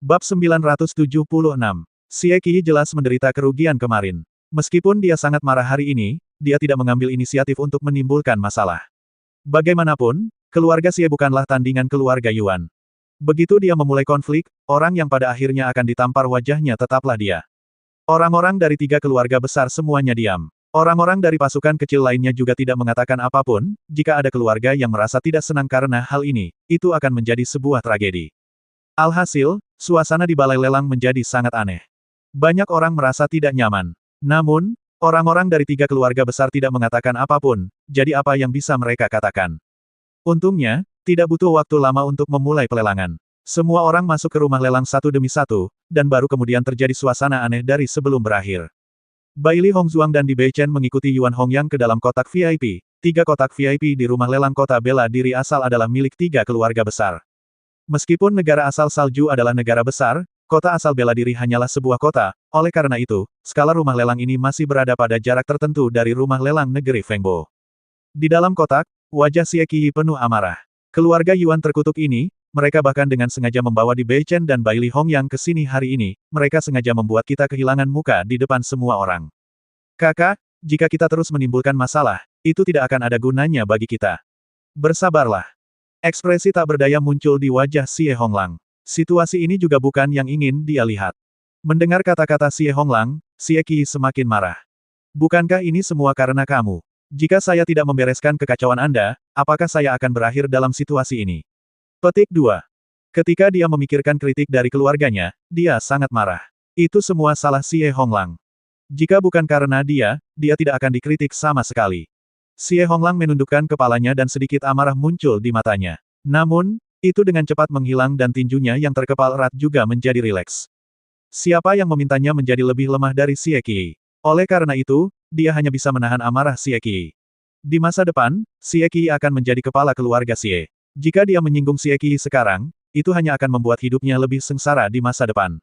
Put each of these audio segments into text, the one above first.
Bab 976. Xie Qi jelas menderita kerugian kemarin. Meskipun dia sangat marah hari ini, dia tidak mengambil inisiatif untuk menimbulkan masalah. Bagaimanapun, keluarga Xie bukanlah tandingan keluarga Yuan. Begitu dia memulai konflik, orang yang pada akhirnya akan ditampar wajahnya tetaplah dia. Orang-orang dari 3 keluarga besar semuanya diam. Orang-orang dari pasukan kecil lainnya juga tidak mengatakan apapun. Jika ada keluarga yang merasa tidak senang karena hal ini, itu akan menjadi sebuah tragedi. Alhasil, suasana di balai lelang menjadi sangat aneh. Banyak orang merasa tidak nyaman. Namun, orang-orang dari 3 keluarga besar tidak mengatakan apapun, jadi apa yang bisa mereka katakan? Untungnya, tidak butuh waktu lama untuk memulai pelelangan. Semua orang masuk ke rumah lelang satu demi satu, dan baru kemudian terjadi suasana aneh dari sebelum berakhir. Baili Hongzuang dan Di Beichen mengikuti Yuan Hongyang ke dalam kotak VIP. 3 kotak VIP di rumah lelang kota bela diri asal adalah milik 3 keluarga besar. Meskipun negara asal salju adalah negara besar, kota asal bela diri hanyalah sebuah kota, oleh karena itu, skala rumah lelang ini masih berada pada jarak tertentu dari rumah lelang negeri Fengbo. Di dalam kotak, wajah Xie Qi penuh amarah. Keluarga Yuan terkutuk ini, mereka bahkan dengan sengaja membawa Di Beichen dan Baili Hongyang ke sini hari ini, mereka sengaja membuat kita kehilangan muka di depan semua orang. Kakak, jika kita terus menimbulkan masalah, itu tidak akan ada gunanya bagi kita. Bersabarlah. Ekspresi tak berdaya muncul di wajah Xie Honglang. Situasi ini juga bukan yang ingin dia lihat. Mendengar kata-kata Xie Honglang, Xie Qi semakin marah. Bukankah ini semua karena kamu? Jika saya tidak membereskan kekacauan Anda, apakah saya akan berakhir dalam situasi ini? Petik 2. Ketika dia memikirkan kritik dari keluarganya, dia sangat marah. Itu semua salah Xie Honglang. Jika bukan karena dia tidak akan dikritik sama sekali. Xie Honglang menundukkan kepalanya dan sedikit amarah muncul di matanya. Namun, itu dengan cepat menghilang dan tinjunya yang terkepal erat juga menjadi rileks. Siapa yang memintanya menjadi lebih lemah dari Xie Qi? Oleh karena itu, dia hanya bisa menahan amarah Xie Qi. Di masa depan, Xie Qi akan menjadi kepala keluarga Xie. Jika dia menyinggung Xie Qi sekarang, itu hanya akan membuat hidupnya lebih sengsara di masa depan.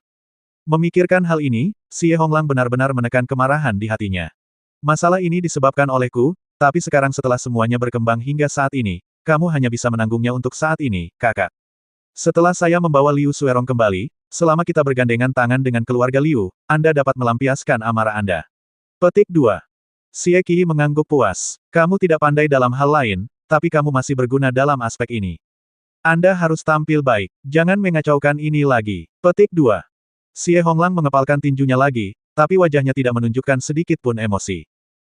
Memikirkan hal ini, Xie Honglang benar-benar menekan kemarahan di hatinya. Masalah ini disebabkan olehku, tapi sekarang setelah semuanya berkembang hingga saat ini, kamu hanya bisa menanggungnya untuk saat ini, kakak. Setelah saya membawa Liu Suerong kembali, selama kita bergandengan tangan dengan keluarga Liu, Anda dapat melampiaskan amarah Anda. Petik 2. Xie Qi mengangguk puas. Kamu tidak pandai dalam hal lain, tapi kamu masih berguna dalam aspek ini. Anda harus tampil baik. Jangan mengacaukan ini lagi. Petik 2. Xie Honglang mengepalkan tinjunya lagi, tapi wajahnya tidak menunjukkan sedikit pun emosi.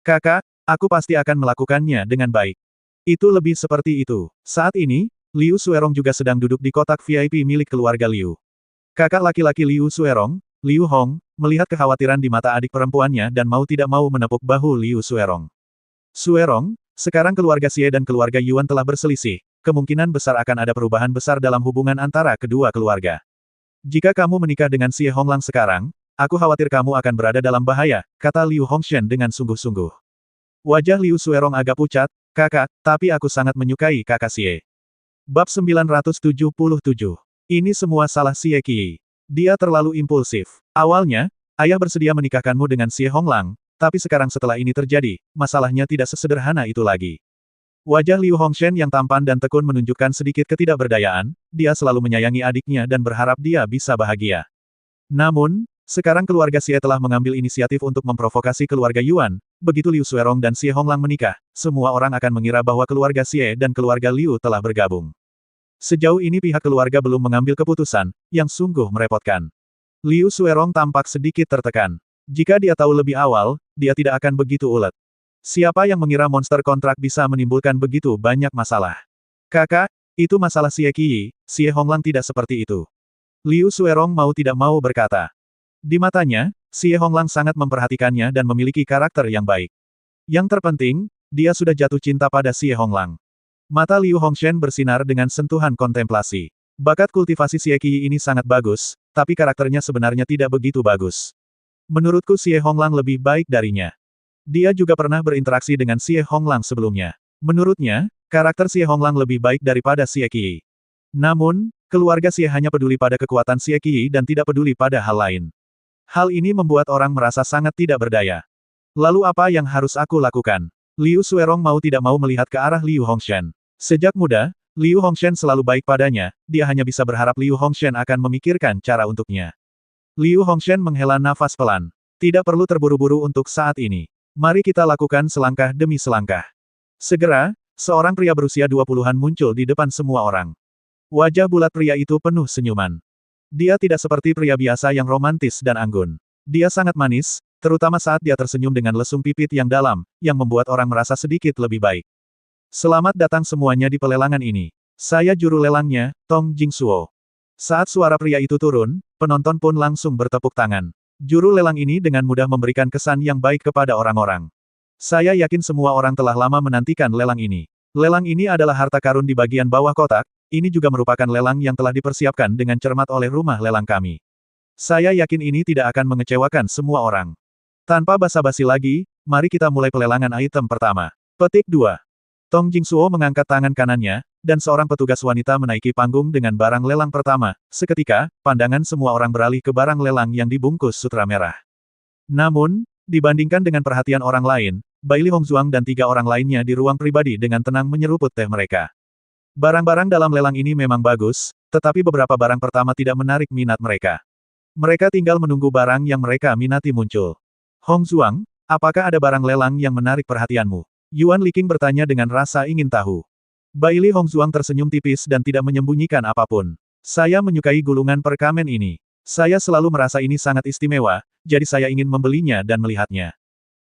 Kakak, aku pasti akan melakukannya dengan baik. Itu lebih seperti itu. Saat ini, Liu Suerong juga sedang duduk di kotak VIP milik keluarga Liu. Kakak laki-laki Liu Suerong, Liu Hong, melihat kekhawatiran di mata adik perempuannya dan mau tidak mau menepuk bahu Liu Suerong. Suerong, sekarang keluarga Xie dan keluarga Yuan telah berselisih, kemungkinan besar akan ada perubahan besar dalam hubungan antara kedua keluarga. Jika kamu menikah dengan Xie Honglang sekarang, aku khawatir kamu akan berada dalam bahaya, kata Liu Hongshen dengan sungguh-sungguh. Wajah Liu Suerong agak pucat, kakak, tapi aku sangat menyukai kakak Xie. Bab 977. Ini semua salah Xie Qi. Dia terlalu impulsif. Awalnya, ayah bersedia menikahkanmu dengan Xie Honglang, tapi sekarang setelah ini terjadi, masalahnya tidak sesederhana itu lagi. Wajah Liu Hongshen yang tampan dan tekun menunjukkan sedikit ketidakberdayaan, dia selalu menyayangi adiknya dan berharap dia bisa bahagia. Namun, sekarang keluarga Xie telah mengambil inisiatif untuk memprovokasi keluarga Yuan, begitu Liu Suerong dan Xie Honglang menikah, semua orang akan mengira bahwa keluarga Xie dan keluarga Liu telah bergabung. Sejauh ini pihak keluarga belum mengambil keputusan, yang sungguh merepotkan. Liu Suerong tampak sedikit tertekan. Jika dia tahu lebih awal, dia tidak akan begitu ulet. Siapa yang mengira monster kontrak bisa menimbulkan begitu banyak masalah? Kakak, itu masalah Xie Qi, Xie Honglang tidak seperti itu. Liu Suerong mau tidak mau berkata. Di matanya, Xie Honglang sangat memperhatikannya dan memiliki karakter yang baik. Yang terpenting, dia sudah jatuh cinta pada Xie Honglang. Mata Liu Hongshen bersinar dengan sentuhan kontemplasi. Bakat kultivasi Xie Qi ini sangat bagus, tapi karakternya sebenarnya tidak begitu bagus. Menurutku Xie Honglang lebih baik darinya. Dia juga pernah berinteraksi dengan Xie Honglang sebelumnya. Menurutnya, karakter Xie Honglang lebih baik daripada Xie Qi. Namun, keluarga Xie hanya peduli pada kekuatan Xie Qi dan tidak peduli pada hal lain. Hal ini membuat orang merasa sangat tidak berdaya. Lalu apa yang harus aku lakukan? Liu Suerong mau tidak mau melihat ke arah Liu Hongshen. Sejak muda, Liu Hongshan selalu baik padanya, dia hanya bisa berharap Liu Hongshan akan memikirkan cara untuknya. Liu Hongshan menghela nafas pelan. Tidak perlu terburu-buru untuk saat ini. Mari kita lakukan selangkah demi selangkah. Segera, seorang pria berusia 20-an muncul di depan semua orang. Wajah bulat pria itu penuh senyuman. Dia tidak seperti pria biasa yang romantis dan anggun. Dia sangat manis, terutama saat dia tersenyum dengan lesung pipit yang dalam, yang membuat orang merasa sedikit lebih baik. Selamat datang semuanya di pelelangan ini. Saya juru lelangnya, Tong Jingsuo. Saat suara pria itu turun, penonton pun langsung bertepuk tangan. Juru lelang ini dengan mudah memberikan kesan yang baik kepada orang-orang. Saya yakin semua orang telah lama menantikan lelang ini. Lelang ini adalah harta karun di bagian bawah kotak, ini juga merupakan lelang yang telah dipersiapkan dengan cermat oleh rumah lelang kami. Saya yakin ini tidak akan mengecewakan semua orang. Tanpa basa-basi lagi, mari kita mulai pelelangan item pertama. Petik 2. Tong Jingsuo mengangkat tangan kanannya, dan seorang petugas wanita menaiki panggung dengan barang lelang pertama. Seketika, pandangan semua orang beralih ke barang lelang yang dibungkus sutra merah. Namun, dibandingkan dengan perhatian orang lain, Baili Hongzuang dan 3 orang lainnya di ruang pribadi dengan tenang menyeruput teh mereka. Barang-barang dalam lelang ini memang bagus, tetapi beberapa barang pertama tidak menarik minat mereka. Mereka tinggal menunggu barang yang mereka minati muncul. Hongzuang, apakah ada barang lelang yang menarik perhatianmu? Yuan Liqing bertanya dengan rasa ingin tahu. Baili Hongzuang tersenyum tipis dan tidak menyembunyikan apapun. Saya menyukai gulungan perkamen ini. Saya selalu merasa ini sangat istimewa, jadi saya ingin membelinya dan melihatnya.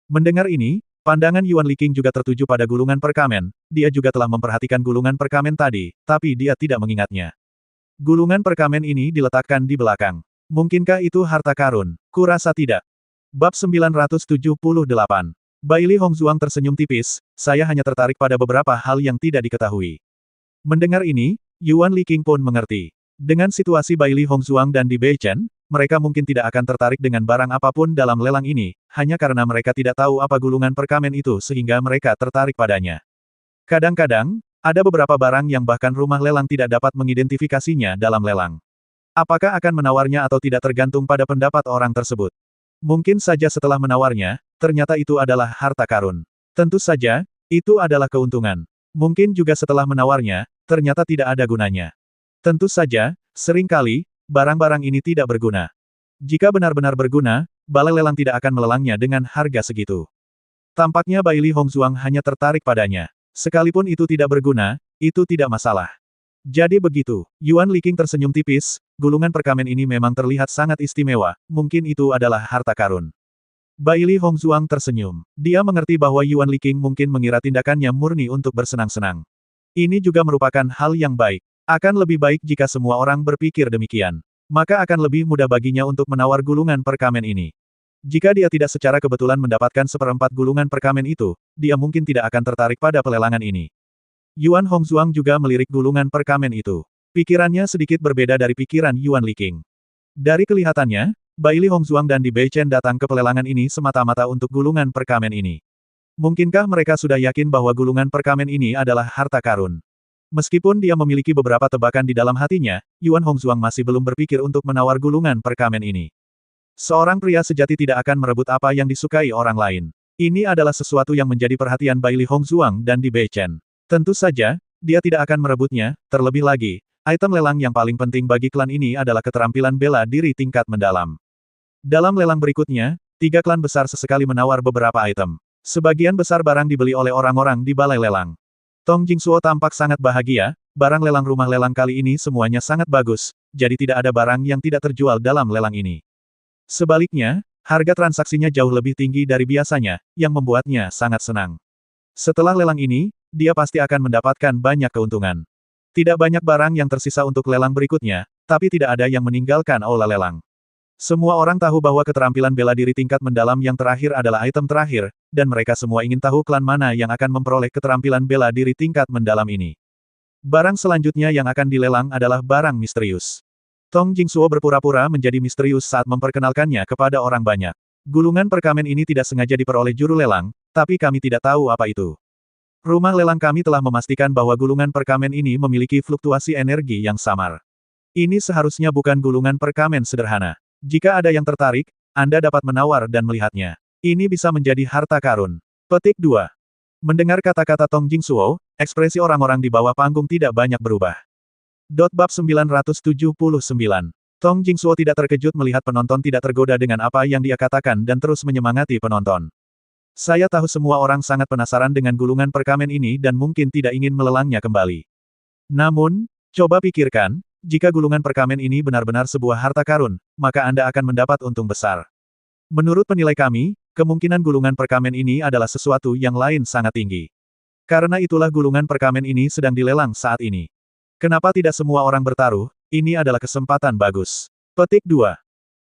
Mendengar ini, pandangan Yuan Liqing juga tertuju pada gulungan perkamen. Dia juga telah memperhatikan gulungan perkamen tadi, tapi dia tidak mengingatnya. Gulungan perkamen ini diletakkan di belakang. Mungkinkah itu harta karun? Kurasa tidak. Bab 978. Baili Hongzuang tersenyum tipis, saya hanya tertarik pada beberapa hal yang tidak diketahui. Mendengar ini, Yuan Liqing pun mengerti. Dengan situasi Baili Hongzuang dan Di Beichen, mereka mungkin tidak akan tertarik dengan barang apapun dalam lelang ini, hanya karena mereka tidak tahu apa gulungan perkamen itu sehingga mereka tertarik padanya. Kadang-kadang, ada beberapa barang yang bahkan rumah lelang tidak dapat mengidentifikasinya dalam lelang. Apakah akan menawarnya atau tidak tergantung pada pendapat orang tersebut. Mungkin saja setelah menawarnya, ternyata itu adalah harta karun. Tentu saja, itu adalah keuntungan. Mungkin juga setelah menawarnya, ternyata tidak ada gunanya. Tentu saja, seringkali, barang-barang ini tidak berguna. Jika benar-benar berguna, balai lelang tidak akan melelangnya dengan harga segitu. Tampaknya Baili Hongzuang hanya tertarik padanya. Sekalipun itu tidak berguna, itu tidak masalah. Jadi begitu, Yuan Liqing tersenyum tipis, gulungan perkamen ini memang terlihat sangat istimewa, mungkin itu adalah harta karun. Baili Hongzuang tersenyum. Dia mengerti bahwa Yuan Liqing mungkin mengira tindakannya murni untuk bersenang-senang. Ini juga merupakan hal yang baik. Akan lebih baik jika semua orang berpikir demikian. Maka akan lebih mudah baginya untuk menawar gulungan perkamen ini. Jika dia tidak secara kebetulan mendapatkan seperempat gulungan perkamen itu, dia mungkin tidak akan tertarik pada pelelangan ini. Yuan Hongzuang juga melirik gulungan perkamen itu. Pikirannya sedikit berbeda dari pikiran Yuan Liqing. Dari kelihatannya, Baili Hongzuang dan Di Beichen datang ke pelelangan ini semata-mata untuk gulungan perkamen ini. Mungkinkah mereka sudah yakin bahwa gulungan perkamen ini adalah harta karun? Meskipun dia memiliki beberapa tebakan di dalam hatinya, Yuan Hongzuang masih belum berpikir untuk menawar gulungan perkamen ini. Seorang pria sejati tidak akan merebut apa yang disukai orang lain. Ini adalah sesuatu yang menjadi perhatian Baili Hongzuang dan Di Beichen. Tentu saja, dia tidak akan merebutnya, terlebih lagi, item lelang yang paling penting bagi klan ini adalah keterampilan bela diri tingkat mendalam. Dalam lelang berikutnya, 3 klan besar sesekali menawar beberapa item. Sebagian besar barang dibeli oleh orang-orang di balai lelang. Tong Jingsuo tampak sangat bahagia, barang lelang rumah lelang kali ini semuanya sangat bagus, jadi tidak ada barang yang tidak terjual dalam lelang ini. Sebaliknya, harga transaksinya jauh lebih tinggi dari biasanya, yang membuatnya sangat senang. Setelah lelang ini, dia pasti akan mendapatkan banyak keuntungan. Tidak banyak barang yang tersisa untuk lelang berikutnya, tapi tidak ada yang meninggalkan aula lelang. Semua orang tahu bahwa keterampilan bela diri tingkat mendalam yang terakhir adalah item terakhir, dan mereka semua ingin tahu klan mana yang akan memperoleh keterampilan bela diri tingkat mendalam ini. Barang selanjutnya yang akan dilelang adalah barang misterius. Tong Jingsuo berpura-pura menjadi misterius saat memperkenalkannya kepada orang banyak. Gulungan perkamen ini tidak sengaja diperoleh juru lelang, tapi kami tidak tahu apa itu. Rumah lelang kami telah memastikan bahwa gulungan perkamen ini memiliki fluktuasi energi yang samar. Ini seharusnya bukan gulungan perkamen sederhana. Jika ada yang tertarik, Anda dapat menawar dan melihatnya. Ini bisa menjadi harta karun. Petik 2. Mendengar kata-kata Tong Jingsuo, ekspresi orang-orang di bawah panggung tidak banyak berubah. Bab 979. Tong Jingsuo tidak terkejut melihat penonton tidak tergoda dengan apa yang dia katakan dan terus menyemangati penonton. Saya tahu semua orang sangat penasaran dengan gulungan perkamen ini dan mungkin tidak ingin melelangnya kembali. Namun, coba pikirkan, jika gulungan perkamen ini benar-benar sebuah harta karun, maka Anda akan mendapat untung besar. Menurut penilai kami, kemungkinan gulungan perkamen ini adalah sesuatu yang lain sangat tinggi. Karena itulah gulungan perkamen ini sedang dilelang saat ini. Kenapa tidak semua orang bertaruh? Ini adalah kesempatan bagus. Petik 2.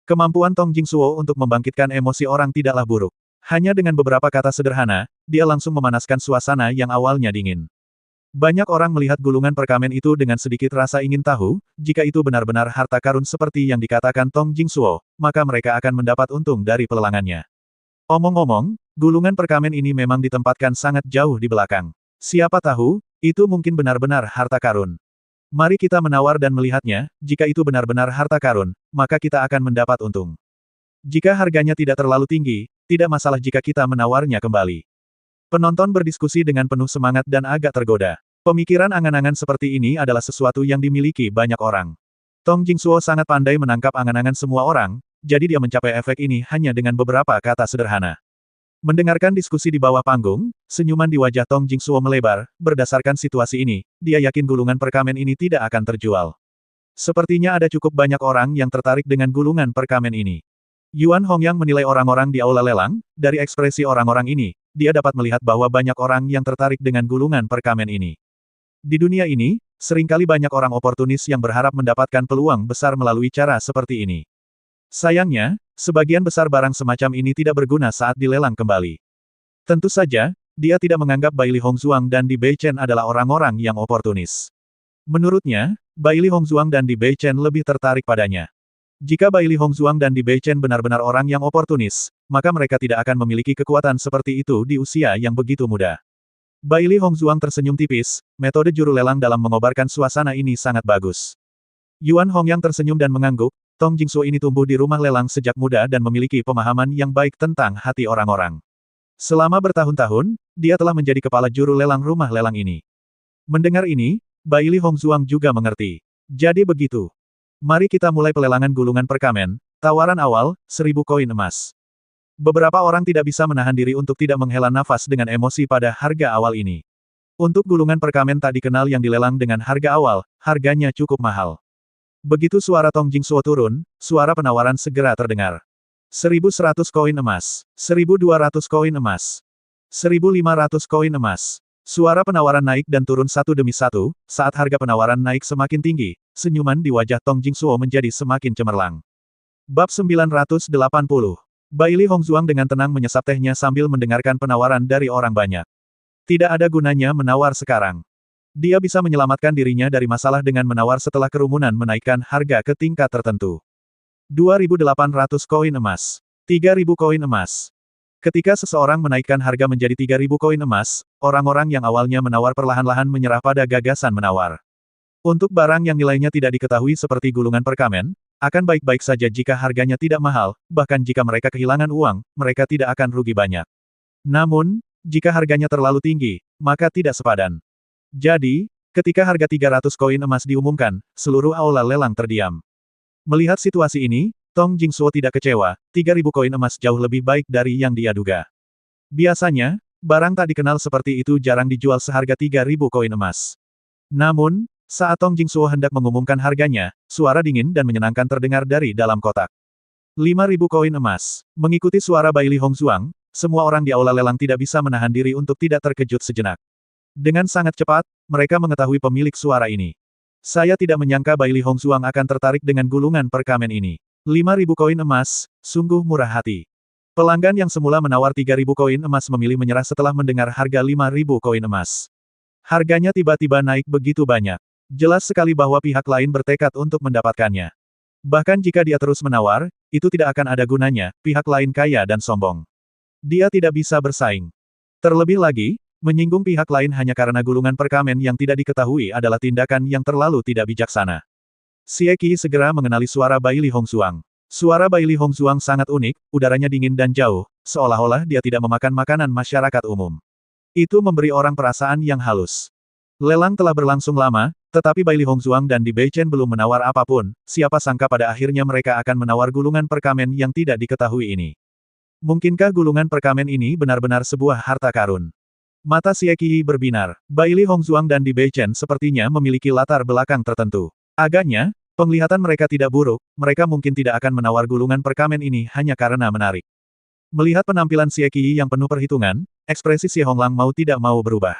Kemampuan Tong Jingsuo untuk membangkitkan emosi orang tidaklah buruk. Hanya dengan beberapa kata sederhana, dia langsung memanaskan suasana yang awalnya dingin. Banyak orang melihat gulungan perkamen itu dengan sedikit rasa ingin tahu, jika itu benar-benar harta karun seperti yang dikatakan Tong Jingsuo, maka mereka akan mendapat untung dari pelelangannya. Omong-omong, gulungan perkamen ini memang ditempatkan sangat jauh di belakang. Siapa tahu, itu mungkin benar-benar harta karun. Mari kita menawar dan melihatnya, jika itu benar-benar harta karun, maka kita akan mendapat untung. Jika harganya tidak terlalu tinggi, tidak masalah jika kita menawarnya kembali. Penonton berdiskusi dengan penuh semangat dan agak tergoda. Pemikiran angan-angan seperti ini adalah sesuatu yang dimiliki banyak orang. Tong Jingsuo sangat pandai menangkap angan-angan semua orang, jadi dia mencapai efek ini hanya dengan beberapa kata sederhana. Mendengarkan diskusi di bawah panggung, senyuman di wajah Tong Jingsuo melebar. Berdasarkan situasi ini, dia yakin gulungan perkamen ini tidak akan terjual. Sepertinya ada cukup banyak orang yang tertarik dengan gulungan perkamen ini. Yuan Hongyang menilai orang-orang di aula lelang. Dari ekspresi orang-orang ini, dia dapat melihat bahwa banyak orang yang tertarik dengan gulungan perkamen ini. Di dunia ini, seringkali banyak orang oportunis yang berharap mendapatkan peluang besar melalui cara seperti ini. Sayangnya, sebagian besar barang semacam ini tidak berguna saat dilelang kembali. Tentu saja, dia tidak menganggap Bai Li Hongzuang dan Di Beichen adalah orang-orang yang oportunis. Menurutnya, Bai Li Hongzuang dan Di Beichen lebih tertarik padanya. Jika Bai Li Hongzuang dan Di Beichen benar-benar orang yang oportunis, maka mereka tidak akan memiliki kekuatan seperti itu di usia yang begitu muda. Bai Li Hongzuang tersenyum tipis, metode juru lelang dalam mengobarkan suasana ini sangat bagus. Yuan Hongyang tersenyum dan mengangguk. Tong Jingsuo ini tumbuh di rumah lelang sejak muda dan memiliki pemahaman yang baik tentang hati orang-orang. Selama bertahun-tahun, dia telah menjadi kepala juru lelang rumah lelang ini. Mendengar ini, Bai Li Hongzuang juga mengerti. Jadi begitu. Mari kita mulai pelelangan gulungan perkamen. Tawaran awal, 1000 koin emas. Beberapa orang tidak bisa menahan diri untuk tidak menghela nafas dengan emosi pada harga awal ini. Untuk gulungan perkamen tak dikenal yang dilelang dengan harga awal, harganya cukup mahal. Begitu suara Tong Jingsuo turun, suara penawaran segera terdengar. 1100 koin emas, 1200 koin emas, 1500 koin emas. Suara penawaran naik dan turun satu demi satu. Saat harga penawaran naik semakin tinggi, senyuman di wajah Tong Jingsuo menjadi semakin cemerlang. Bab 980. Bai Li Hongzuang dengan tenang menyesap tehnya sambil mendengarkan penawaran dari orang banyak. Tidak ada gunanya menawar sekarang. Dia bisa menyelamatkan dirinya dari masalah dengan menawar setelah kerumunan menaikkan harga ke tingkat tertentu. 2.800 koin emas. 3.000 koin emas. Ketika seseorang menaikkan harga menjadi 3.000 koin emas, orang-orang yang awalnya menawar perlahan-lahan menyerah pada gagasan menawar. Untuk barang yang nilainya tidak diketahui seperti gulungan perkamen, akan baik-baik saja jika harganya tidak mahal, bahkan jika mereka kehilangan uang, mereka tidak akan rugi banyak. Namun, jika harganya terlalu tinggi, maka tidak sepadan. Jadi, ketika harga 300 koin emas diumumkan, seluruh aula lelang terdiam. Melihat situasi ini, Tong Jingsuo tidak kecewa, 3.000 koin emas jauh lebih baik dari yang dia duga. Biasanya, barang tak dikenal seperti itu jarang dijual seharga 3.000 koin emas. Namun, saat Tong Jingsuo hendak mengumumkan harganya, suara dingin dan menyenangkan terdengar dari dalam kotak. 5.000 koin emas. Mengikuti suara Bai Li Hongzuang, semua orang di aula lelang tidak bisa menahan diri untuk tidak terkejut sejenak. Dengan sangat cepat, mereka mengetahui pemilik suara ini. Saya tidak menyangka Bai Li Hongzuang akan tertarik dengan gulungan perkamen ini. 5.000 koin emas, sungguh murah hati. Pelanggan yang semula menawar 3.000 koin emas memilih menyerah setelah mendengar harga 5.000 koin emas. Harganya tiba-tiba naik begitu banyak. Jelas sekali bahwa pihak lain bertekad untuk mendapatkannya. Bahkan jika dia terus menawar, itu tidak akan ada gunanya, pihak lain kaya dan sombong. Dia tidak bisa bersaing. Terlebih lagi, menyinggung pihak lain hanya karena gulungan perkamen yang tidak diketahui adalah tindakan yang terlalu tidak bijaksana. Xie Qi segera mengenali suara Bai Li Hongzuang. Suara Bai Li Hongzuang sangat unik, udaranya dingin dan jauh, seolah-olah dia tidak memakan makanan masyarakat umum. Itu memberi orang perasaan yang halus. Lelang telah berlangsung lama, tetapi Bai Li Hongzuang dan Di Beichen belum menawar apapun, siapa sangka pada akhirnya mereka akan menawar gulungan perkamen yang tidak diketahui ini. Mungkinkah gulungan perkamen ini benar-benar sebuah harta karun? Mata Xie Qiyi berbinar. Bai Li Hongzuang dan Di Beichen sepertinya memiliki latar belakang tertentu. Agaknya, penglihatan mereka tidak buruk, mereka mungkin tidak akan menawar gulungan perkamen ini hanya karena menarik. Melihat penampilan Xie Qiyi yang penuh perhitungan, ekspresi Xie Honglang mau tidak mau berubah.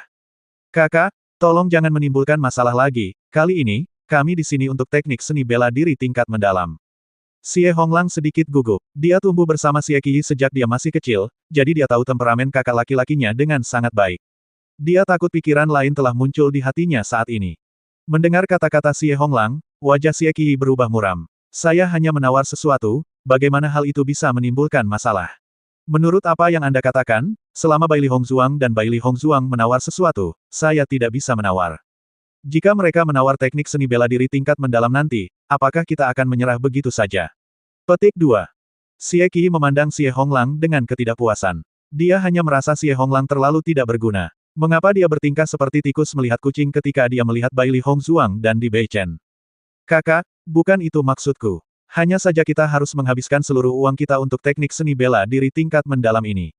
Kakak, tolong jangan menimbulkan masalah lagi, kali ini, kami di sini untuk teknik seni bela diri tingkat mendalam. Xie Honglang sedikit gugup. Dia tumbuh bersama Xie Qiyi sejak dia masih kecil, jadi dia tahu temperamen kakak laki-lakinya dengan sangat baik. Dia takut pikiran lain telah muncul di hatinya saat ini. Mendengar kata-kata Xie Honglang, wajah Xie Qiyi berubah muram. Saya hanya menawar sesuatu, bagaimana hal itu bisa menimbulkan masalah? Menurut apa yang Anda katakan, selama Bai Li Hongzuang dan Bai Li Hongzuang menawar sesuatu, saya tidak bisa menawar. Jika mereka menawar teknik seni bela diri tingkat mendalam nanti, apakah kita akan menyerah begitu saja? Petik 2. Xie Qiyi memandang Xie Honglang dengan ketidakpuasan. Dia hanya merasa Xie Honglang terlalu tidak berguna. Mengapa dia bertingkah seperti tikus melihat kucing ketika dia melihat Bai Li Hongzuang dan Di Beichen? Kakak, bukan itu maksudku. Hanya saja kita harus menghabiskan seluruh uang kita untuk teknik seni bela diri tingkat mendalam ini.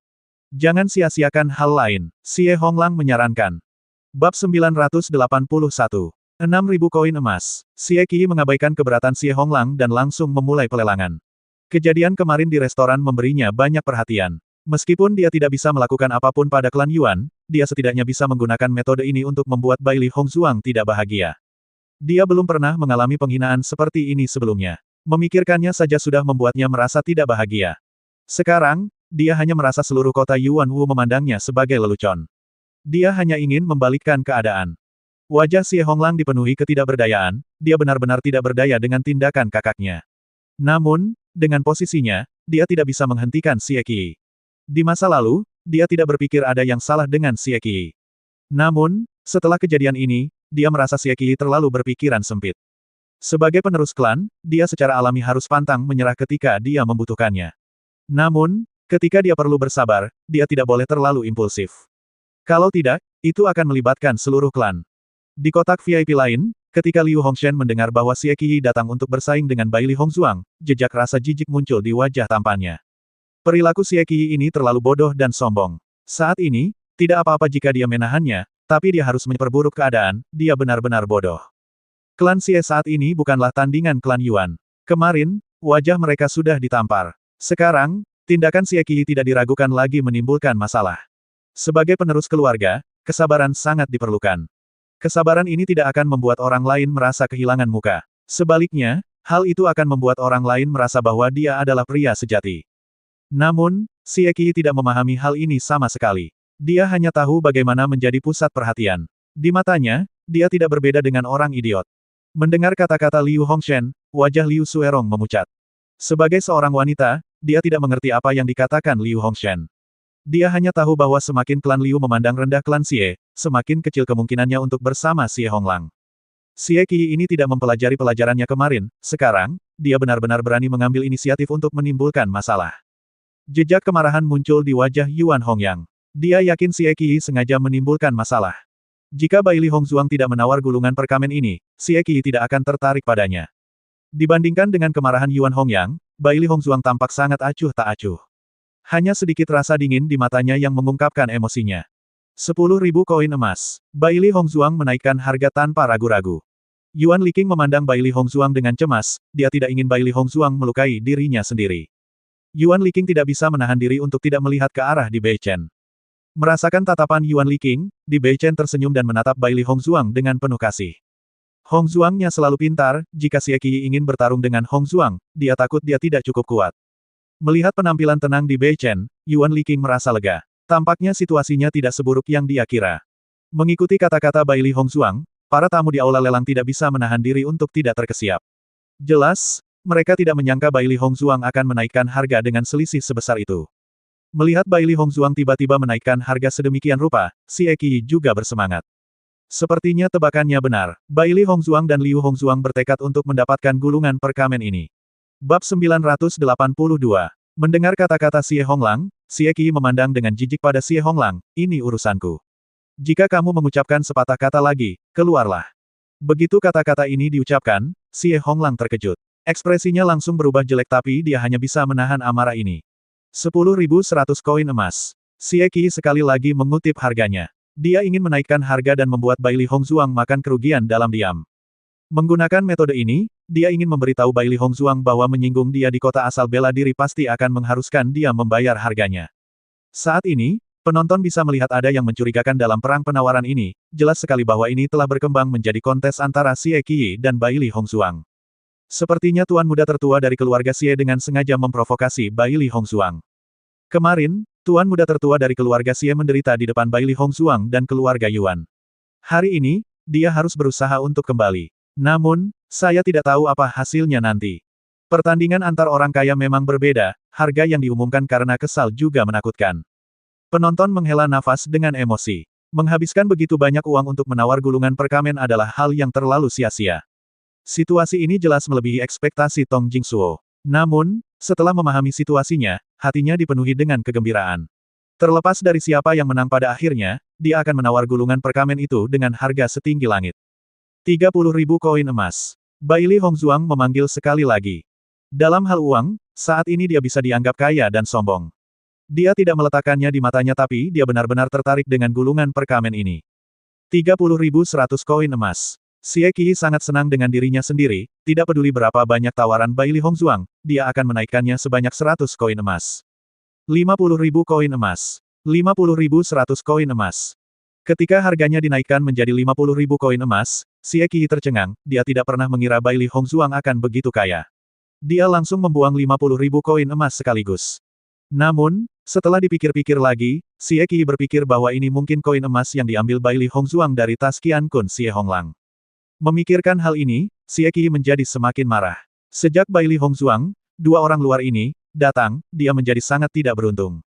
Jangan sia-siakan hal lain, Xie Honglang menyarankan. Bab 981. 6.000 koin emas. Xie Qiyi mengabaikan keberatan Xie Honglang dan langsung memulai pelelangan. Kejadian kemarin di restoran memberinya banyak perhatian. Meskipun dia tidak bisa melakukan apapun pada klan Yuan, dia setidaknya bisa menggunakan metode ini untuk membuat Bai Li Hongzuang tidak bahagia. Dia belum pernah mengalami penghinaan seperti ini sebelumnya. Memikirkannya saja sudah membuatnya merasa tidak bahagia. Sekarang, dia hanya merasa seluruh kota Yuan Wu memandangnya sebagai lelucon. Dia hanya ingin membalikkan keadaan. Wajah Xie Honglang dipenuhi ketidakberdayaan, dia benar-benar tidak berdaya dengan tindakan kakaknya. Namun, dengan posisinya, dia tidak bisa menghentikan Xie Qiyi. Di masa lalu, dia tidak berpikir ada yang salah dengan Xie Qiyi. Namun, setelah kejadian ini, dia merasa Xie Qiyi terlalu berpikiran sempit. Sebagai penerus klan, dia secara alami harus pantang menyerah ketika dia membutuhkannya. Namun, ketika dia perlu bersabar, dia tidak boleh terlalu impulsif. Kalau tidak, itu akan melibatkan seluruh klan. Di kotak VIP lain, ketika Liu Hongshan mendengar bahwa Xie Qiyi datang untuk bersaing dengan Bai Li Hongzuang, jejak rasa jijik muncul di wajah tampannya. Perilaku Xie Qiyi ini terlalu bodoh dan sombong. Saat ini, tidak apa-apa jika dia menahannya, tapi dia harus memperburuk keadaan, dia benar-benar bodoh. Klan Xie saat ini bukanlah tandingan klan Yuan. Kemarin, wajah mereka sudah ditampar. Sekarang, tindakan Xie Qiyi tidak diragukan lagi menimbulkan masalah. Sebagai penerus keluarga, kesabaran sangat diperlukan. Kesabaran ini tidak akan membuat orang lain merasa kehilangan muka. Sebaliknya, hal itu akan membuat orang lain merasa bahwa dia adalah pria sejati. Namun, Xie Qiyi tidak memahami hal ini sama sekali. Dia hanya tahu bagaimana menjadi pusat perhatian. Di matanya, dia tidak berbeda dengan orang idiot. Mendengar kata-kata Liu Hongshan, wajah Liu Suerong memucat. Sebagai seorang wanita, dia tidak mengerti apa yang dikatakan Liu Hongshan. Dia hanya tahu bahwa semakin klan Liu memandang rendah klan Xie, semakin kecil kemungkinannya untuk bersama Xie Honglang. Xie Qiyi ini tidak mempelajari pelajarannya kemarin, sekarang, dia benar-benar berani mengambil inisiatif untuk menimbulkan masalah. Jejak kemarahan muncul di wajah Yuan Hongyang. Dia yakin Xie Qiyi sengaja menimbulkan masalah. Jika Bai Li Hongzuang tidak menawar gulungan perkamen ini, Xie Qiyi tidak akan tertarik padanya. Dibandingkan dengan kemarahan Yuan Hongyang, Bai Li Hongzuang tampak sangat acuh tak acuh. Hanya sedikit rasa dingin di matanya yang mengungkapkan emosinya. 10.000 koin emas. Bai Li Hongzuang menaikkan harga tanpa ragu-ragu. Yuan Liqing memandang Bai Li Hongzuang dengan cemas, dia tidak ingin Bai Li Hongzuang melukai dirinya sendiri. Yuan Liqing tidak bisa menahan diri untuk tidak melihat ke arah Di Beichen. Merasakan tatapan Yuan Liqing, Di Beichen tersenyum dan menatap Bai Li Hongzuang dengan penuh kasih. Hongzuangnya selalu pintar, jika Xie Qiyi ingin bertarung dengan Hongzuang, dia takut dia tidak cukup kuat. Melihat penampilan tenang Di Beichen, Yuan Liqing merasa lega. Tampaknya situasinya tidak seburuk yang dia kira. Mengikuti kata-kata Bai Li Hongzuang, para tamu di aula lelang tidak bisa menahan diri untuk tidak terkesiap. Jelas, mereka tidak menyangka Bai Li Hongzuang akan menaikkan harga dengan selisih sebesar itu. Melihat Bai Li Hongzuang tiba-tiba menaikkan harga sedemikian rupa, Xie Qiyi juga bersemangat. Sepertinya tebakannya benar, Bai Li Hongzuang dan Liu Hongzuang bertekad untuk mendapatkan gulungan perkamen ini. Bab 982. Mendengar kata-kata Xie Honglang, Xie Qiyi memandang dengan jijik pada Xie Honglang, ini urusanku. Jika kamu mengucapkan sepatah kata lagi, keluarlah. Begitu kata-kata ini diucapkan, Xie Honglang terkejut. Ekspresinya langsung berubah jelek tapi dia hanya bisa menahan amarah ini. 10.100 koin emas. Xie Qi sekali lagi mengutip harganya. Dia ingin menaikkan harga dan membuat Bai Li Hongzhuang makan kerugian dalam diam. Menggunakan metode ini, dia ingin memberitahu Bai Li Hongzhuang bahwa menyinggung dia di kota asal bela diri pasti akan mengharuskan dia membayar harganya. Saat ini, penonton bisa melihat ada yang mencurigakan dalam perang penawaran ini, jelas sekali bahwa ini telah berkembang menjadi kontes antara Xie Qi dan Bai Li Hongzhuang. Sepertinya tuan muda tertua dari keluarga Xie dengan sengaja memprovokasi Bai Li Hongzhuang. Kemarin, tuan muda tertua dari keluarga Xie menderita di depan Bai Li Hongzhuang dan keluarga Yuan. Hari ini, dia harus berusaha untuk kembali. Namun, saya tidak tahu apa hasilnya nanti. Pertandingan antar orang kaya memang berbeda, harga yang diumumkan karena kesal juga menakutkan. Penonton menghela nafas dengan emosi. Menghabiskan begitu banyak uang untuk menawar gulungan perkamen adalah hal yang terlalu sia-sia. Situasi ini jelas melebihi ekspektasi Tong Jingsuo. Namun, setelah memahami situasinya, hatinya dipenuhi dengan kegembiraan. Terlepas dari siapa yang menang pada akhirnya, dia akan menawar gulungan perkamen itu dengan harga setinggi langit. 30.000 koin emas. Bai Li Hongzhuang memanggil sekali lagi. Dalam hal uang, saat ini dia bisa dianggap kaya dan sombong. Dia tidak meletakkannya di matanya tapi dia benar-benar tertarik dengan gulungan perkamen ini. 30.100 koin emas. Xie Qi sangat senang dengan dirinya sendiri, tidak peduli berapa banyak tawaran Bai Li Hongzhuang, dia akan menaikkannya sebanyak 100 koin emas. 50.000 koin emas. 50.100 koin emas. Ketika harganya dinaikkan menjadi 50.000 koin emas, Xie Qi tercengang, dia tidak pernah mengira Bai Li Hongzhuang akan begitu kaya. Dia langsung membuang 50.000 koin emas sekaligus. Namun, setelah dipikir-pikir lagi, Xie Qi berpikir bahwa ini mungkin koin emas yang diambil Bai Li Hongzhuang dari tas Qian Kun Xie Honglang. Memikirkan hal ini, Xie Qi menjadi semakin marah. Sejak Bai Li Hongzhuang, dua orang luar ini, datang, dia menjadi sangat tidak beruntung.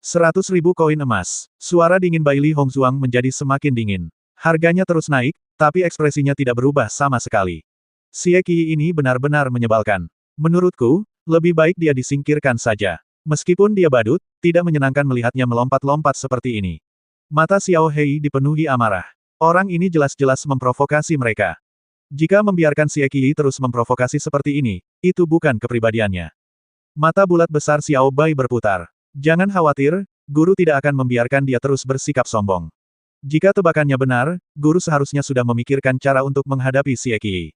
100.000 koin emas. Suara dingin Bai Li Hongzhuang menjadi semakin dingin. Harganya terus naik, tapi ekspresinya tidak berubah sama sekali. Xie Qi ini benar-benar menyebalkan. Menurutku, lebih baik dia disingkirkan saja. Meskipun dia badut, tidak menyenangkan melihatnya melompat-lompat seperti ini. Mata Xiao Hei dipenuhi amarah. Orang ini jelas-jelas memprovokasi mereka. Jika membiarkan Xie Qi terus memprovokasi seperti ini, itu bukan kepribadiannya. Mata bulat besar Xiao Bai berputar. Jangan khawatir, guru tidak akan membiarkan dia terus bersikap sombong. Jika tebakannya benar, guru seharusnya sudah memikirkan cara untuk menghadapi Xie Qi.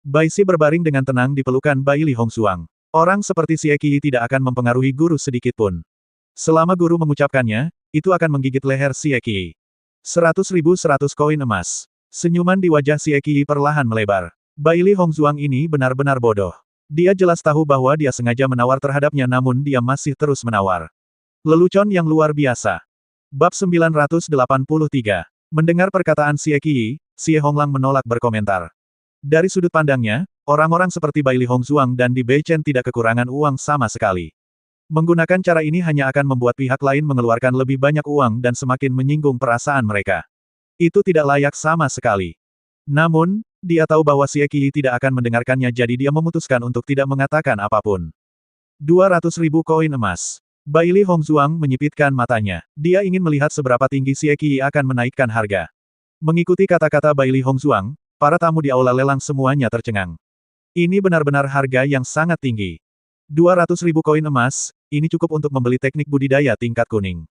Bai Si berbaring dengan tenang di pelukan Bai Li Hongzhuang. Orang seperti Xie Qi tidak akan mempengaruhi guru sedikitpun. Selama guru mengucapkannya, itu akan menggigit leher Xie Qi. 100.100 koin emas. Senyuman di wajah Xie Qi perlahan melebar. Bai Li Hongzhuang ini benar-benar bodoh. Dia jelas tahu bahwa dia sengaja menawar terhadapnya namun dia masih terus menawar. Lelucon yang luar biasa. Bab 983. Mendengar perkataan Xie Qi, Xie Honglang menolak berkomentar. Dari sudut pandangnya, orang-orang seperti Bai Li Hongzhuang dan Di Beichen tidak kekurangan uang sama sekali. Menggunakan cara ini hanya akan membuat pihak lain mengeluarkan lebih banyak uang dan semakin menyinggung perasaan mereka. Itu tidak layak sama sekali. Namun, dia tahu bahwa Xie Qi tidak akan mendengarkannya jadi dia memutuskan untuk tidak mengatakan apapun. 200.000 koin emas. Bai Li Hongzhuang menyipitkan matanya. Dia ingin melihat seberapa tinggi Xie Qi akan menaikkan harga. Mengikuti kata-kata Bai Li Hongzhuang, para tamu di aula lelang semuanya tercengang. Ini benar-benar harga yang sangat tinggi. 200.000 koin emas, ini cukup untuk membeli teknik budidaya tingkat kuning.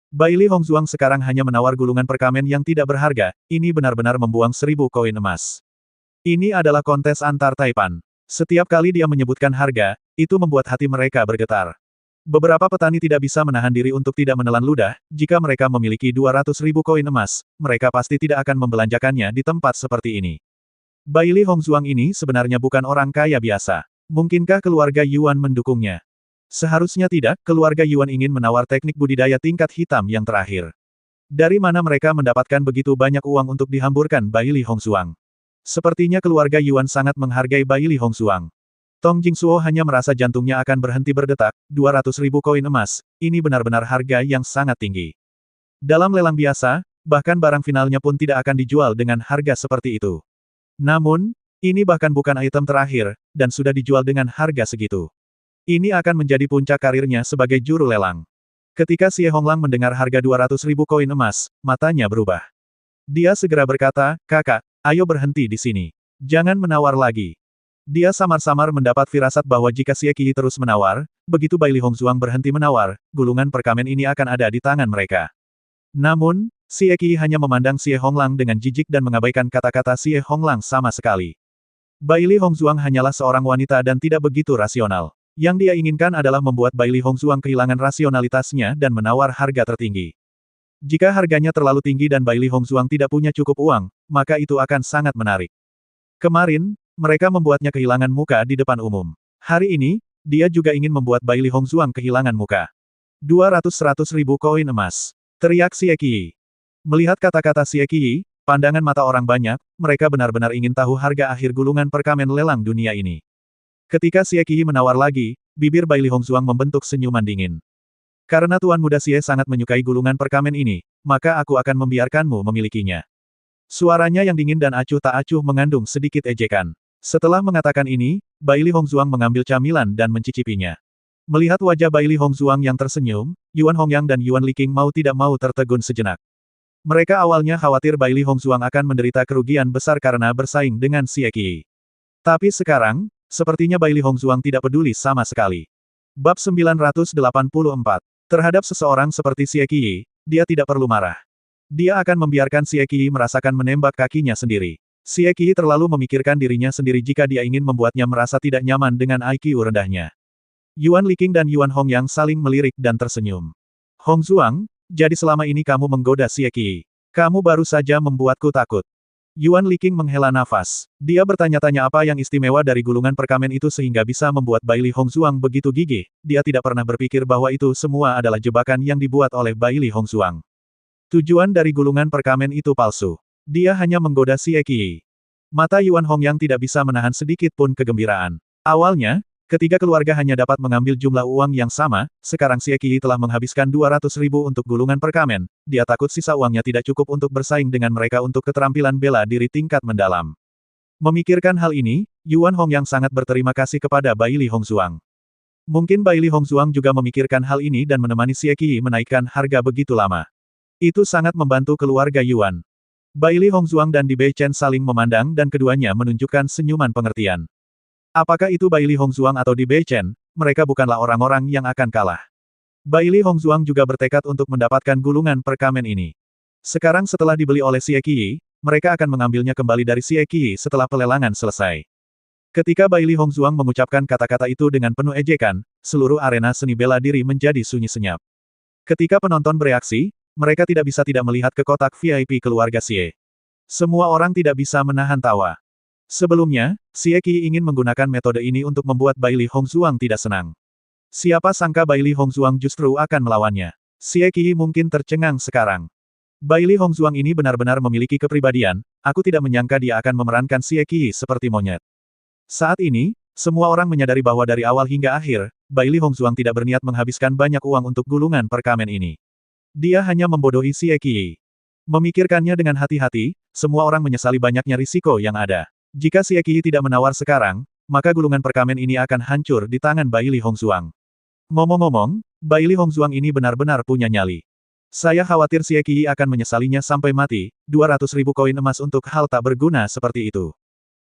Bai Li Hongzhuang sekarang hanya menawar gulungan perkamen yang tidak berharga, ini benar-benar membuang 1.000 koin emas. Ini adalah kontes antar taipan. Setiap kali dia menyebutkan harga, itu membuat hati mereka bergetar. Beberapa petani tidak bisa menahan diri untuk tidak menelan ludah, jika mereka memiliki 200.000 koin emas, mereka pasti tidak akan membelanjakannya di tempat seperti ini. Bai Li Hongzhuang ini sebenarnya bukan orang kaya biasa. Mungkinkah keluarga Yuan mendukungnya? Seharusnya tidak, keluarga Yuan ingin menawar teknik budidaya tingkat hitam yang terakhir. Dari mana mereka mendapatkan begitu banyak uang untuk dihamburkan Bai Li Hongzhuang? Sepertinya keluarga Yuan sangat menghargai Bai Li Hongzhuang. Tong Jingsuo hanya merasa jantungnya akan berhenti berdetak, 200.000 koin emas, ini benar-benar harga yang sangat tinggi. Dalam lelang biasa, bahkan barang finalnya pun tidak akan dijual dengan harga seperti itu. Namun, ini bahkan bukan item terakhir, dan sudah dijual dengan harga segitu. Ini akan menjadi puncak karirnya sebagai juru lelang. Ketika Xie Honglang mendengar harga 200.000 koin emas, matanya berubah. Dia segera berkata, "Kakak, ayo berhenti di sini. Jangan menawar lagi." Dia samar-samar mendapat firasat bahwa jika Xie Qi terus menawar, begitu Bai Li Hongzuang berhenti menawar, gulungan perkamen ini akan ada di tangan mereka. Namun, Xie Qi hanya memandang Xie Honglang dengan jijik dan mengabaikan kata-kata Xie Honglang sama sekali. Bai Li Hongzuang hanyalah seorang wanita dan tidak begitu rasional. Yang dia inginkan adalah membuat Bai Li Hongzuang kehilangan rasionalitasnya dan menawar harga tertinggi. Jika harganya terlalu tinggi dan Bai Li Hongzuang tidak punya cukup uang, maka itu akan sangat menarik. Kemarin, mereka membuatnya kehilangan muka di depan umum. Hari ini, dia juga ingin membuat Bai Li Hongzuang kehilangan muka. 200-100 ribu koin emas. Teriak Xie Qi. Melihat kata-kata Xie Qi, pandangan mata orang banyak, mereka benar-benar ingin tahu harga akhir gulungan perkamen lelang dunia ini. Ketika Xie Qi menawar lagi, bibir Bai Li Hongzuang membentuk senyuman dingin. Karena Tuan Muda Xie sangat menyukai gulungan perkamen ini, maka aku akan membiarkanmu memilikinya. Suaranya yang dingin dan acuh tak acuh mengandung sedikit ejekan. Setelah mengatakan ini, Bai Li Hongzuang mengambil camilan dan mencicipinya. Melihat wajah Bai Li Hongzuang yang tersenyum, Yuan Hongyang dan Yuan Liqing mau tidak mau tertegun sejenak. Mereka awalnya khawatir Bai Li Hongzuang akan menderita kerugian besar karena bersaing dengan Xie Qi. Tapi sekarang, sepertinya Bai Li Hongzuang tidak peduli sama sekali. Bab 984. Terhadap seseorang seperti Xie Qi, dia tidak perlu marah. Dia akan membiarkan Xie Qi merasakan menembak kakinya sendiri. Xie Qi terlalu memikirkan dirinya sendiri jika dia ingin membuatnya merasa tidak nyaman dengan IQ rendahnya. Yuan Liqing dan Yuan Hongyang saling melirik dan tersenyum. Hongzuang, jadi selama ini kamu menggoda Xie Qi. Kamu baru saja membuatku takut. Yuan Liqing menghela nafas. Dia bertanya-tanya apa yang istimewa dari gulungan perkamen itu sehingga bisa membuat Bai Li Hongzuang begitu gigih. Dia tidak pernah berpikir bahwa itu semua adalah jebakan yang dibuat oleh Bai Li Hongzuang. Tujuan dari gulungan perkamen itu palsu. Dia hanya menggoda Xie Qi. Mata Yuan Hongyang tidak bisa menahan sedikit pun kegembiraan. Awalnya, ketika keluarga hanya dapat mengambil jumlah uang yang sama, sekarang Xie Qi telah menghabiskan 200.000 untuk gulungan perkamen. Dia takut sisa uangnya tidak cukup untuk bersaing dengan mereka untuk keterampilan bela diri tingkat mendalam. Memikirkan hal ini, Yuan Hongyang sangat berterima kasih kepada Bai Li Hongzuang. Mungkin Bai Li Hongzuang juga memikirkan hal ini dan menemani Xie Qi menaikkan harga begitu lama. Itu sangat membantu keluarga Yuan. Bai Li Hongzuang dan Di Bei Chen saling memandang dan keduanya menunjukkan senyuman pengertian. Apakah itu Bai Li Hongzuang atau Di Bei Chen, mereka bukanlah orang-orang yang akan kalah. Bai Li Hongzuang juga bertekad untuk mendapatkan gulungan perkamen ini. Sekarang setelah dibeli oleh Xie Qi, mereka akan mengambilnya kembali dari Xie Qi setelah pelelangan selesai. Ketika Bai Li Hongzuang mengucapkan kata-kata itu dengan penuh ejekan, seluruh arena seni bela diri menjadi sunyi senyap. Ketika penonton bereaksi, mereka tidak bisa tidak melihat ke kotak VIP keluarga Xie. Semua orang tidak bisa menahan tawa. Sebelumnya, Xie Qi ingin menggunakan metode ini untuk membuat Bai Li Hongzuang tidak senang. Siapa sangka Bai Li Hongzuang justru akan melawannya. Xie Qi mungkin tercengang sekarang. Bai Li Hongzuang ini benar-benar memiliki kepribadian, aku tidak menyangka dia akan memerankan Xie Qi seperti monyet. Saat ini, semua orang menyadari bahwa dari awal hingga akhir, Bai Li Hongzuang tidak berniat menghabiskan banyak uang untuk gulungan perkamen ini. Dia hanya membodohi Xie Qi. Memikirkannya dengan hati-hati, semua orang menyesali banyaknya risiko yang ada. Jika Xie Qi tidak menawar sekarang, maka gulungan perkamen ini akan hancur di tangan Bai Li Hongzuang. Ngomong-ngomong, Bai Li Hongzuang ini benar-benar punya nyali. Saya khawatir Xie Qi akan menyesalinya sampai mati, 200.000 koin emas untuk hal tak berguna seperti itu.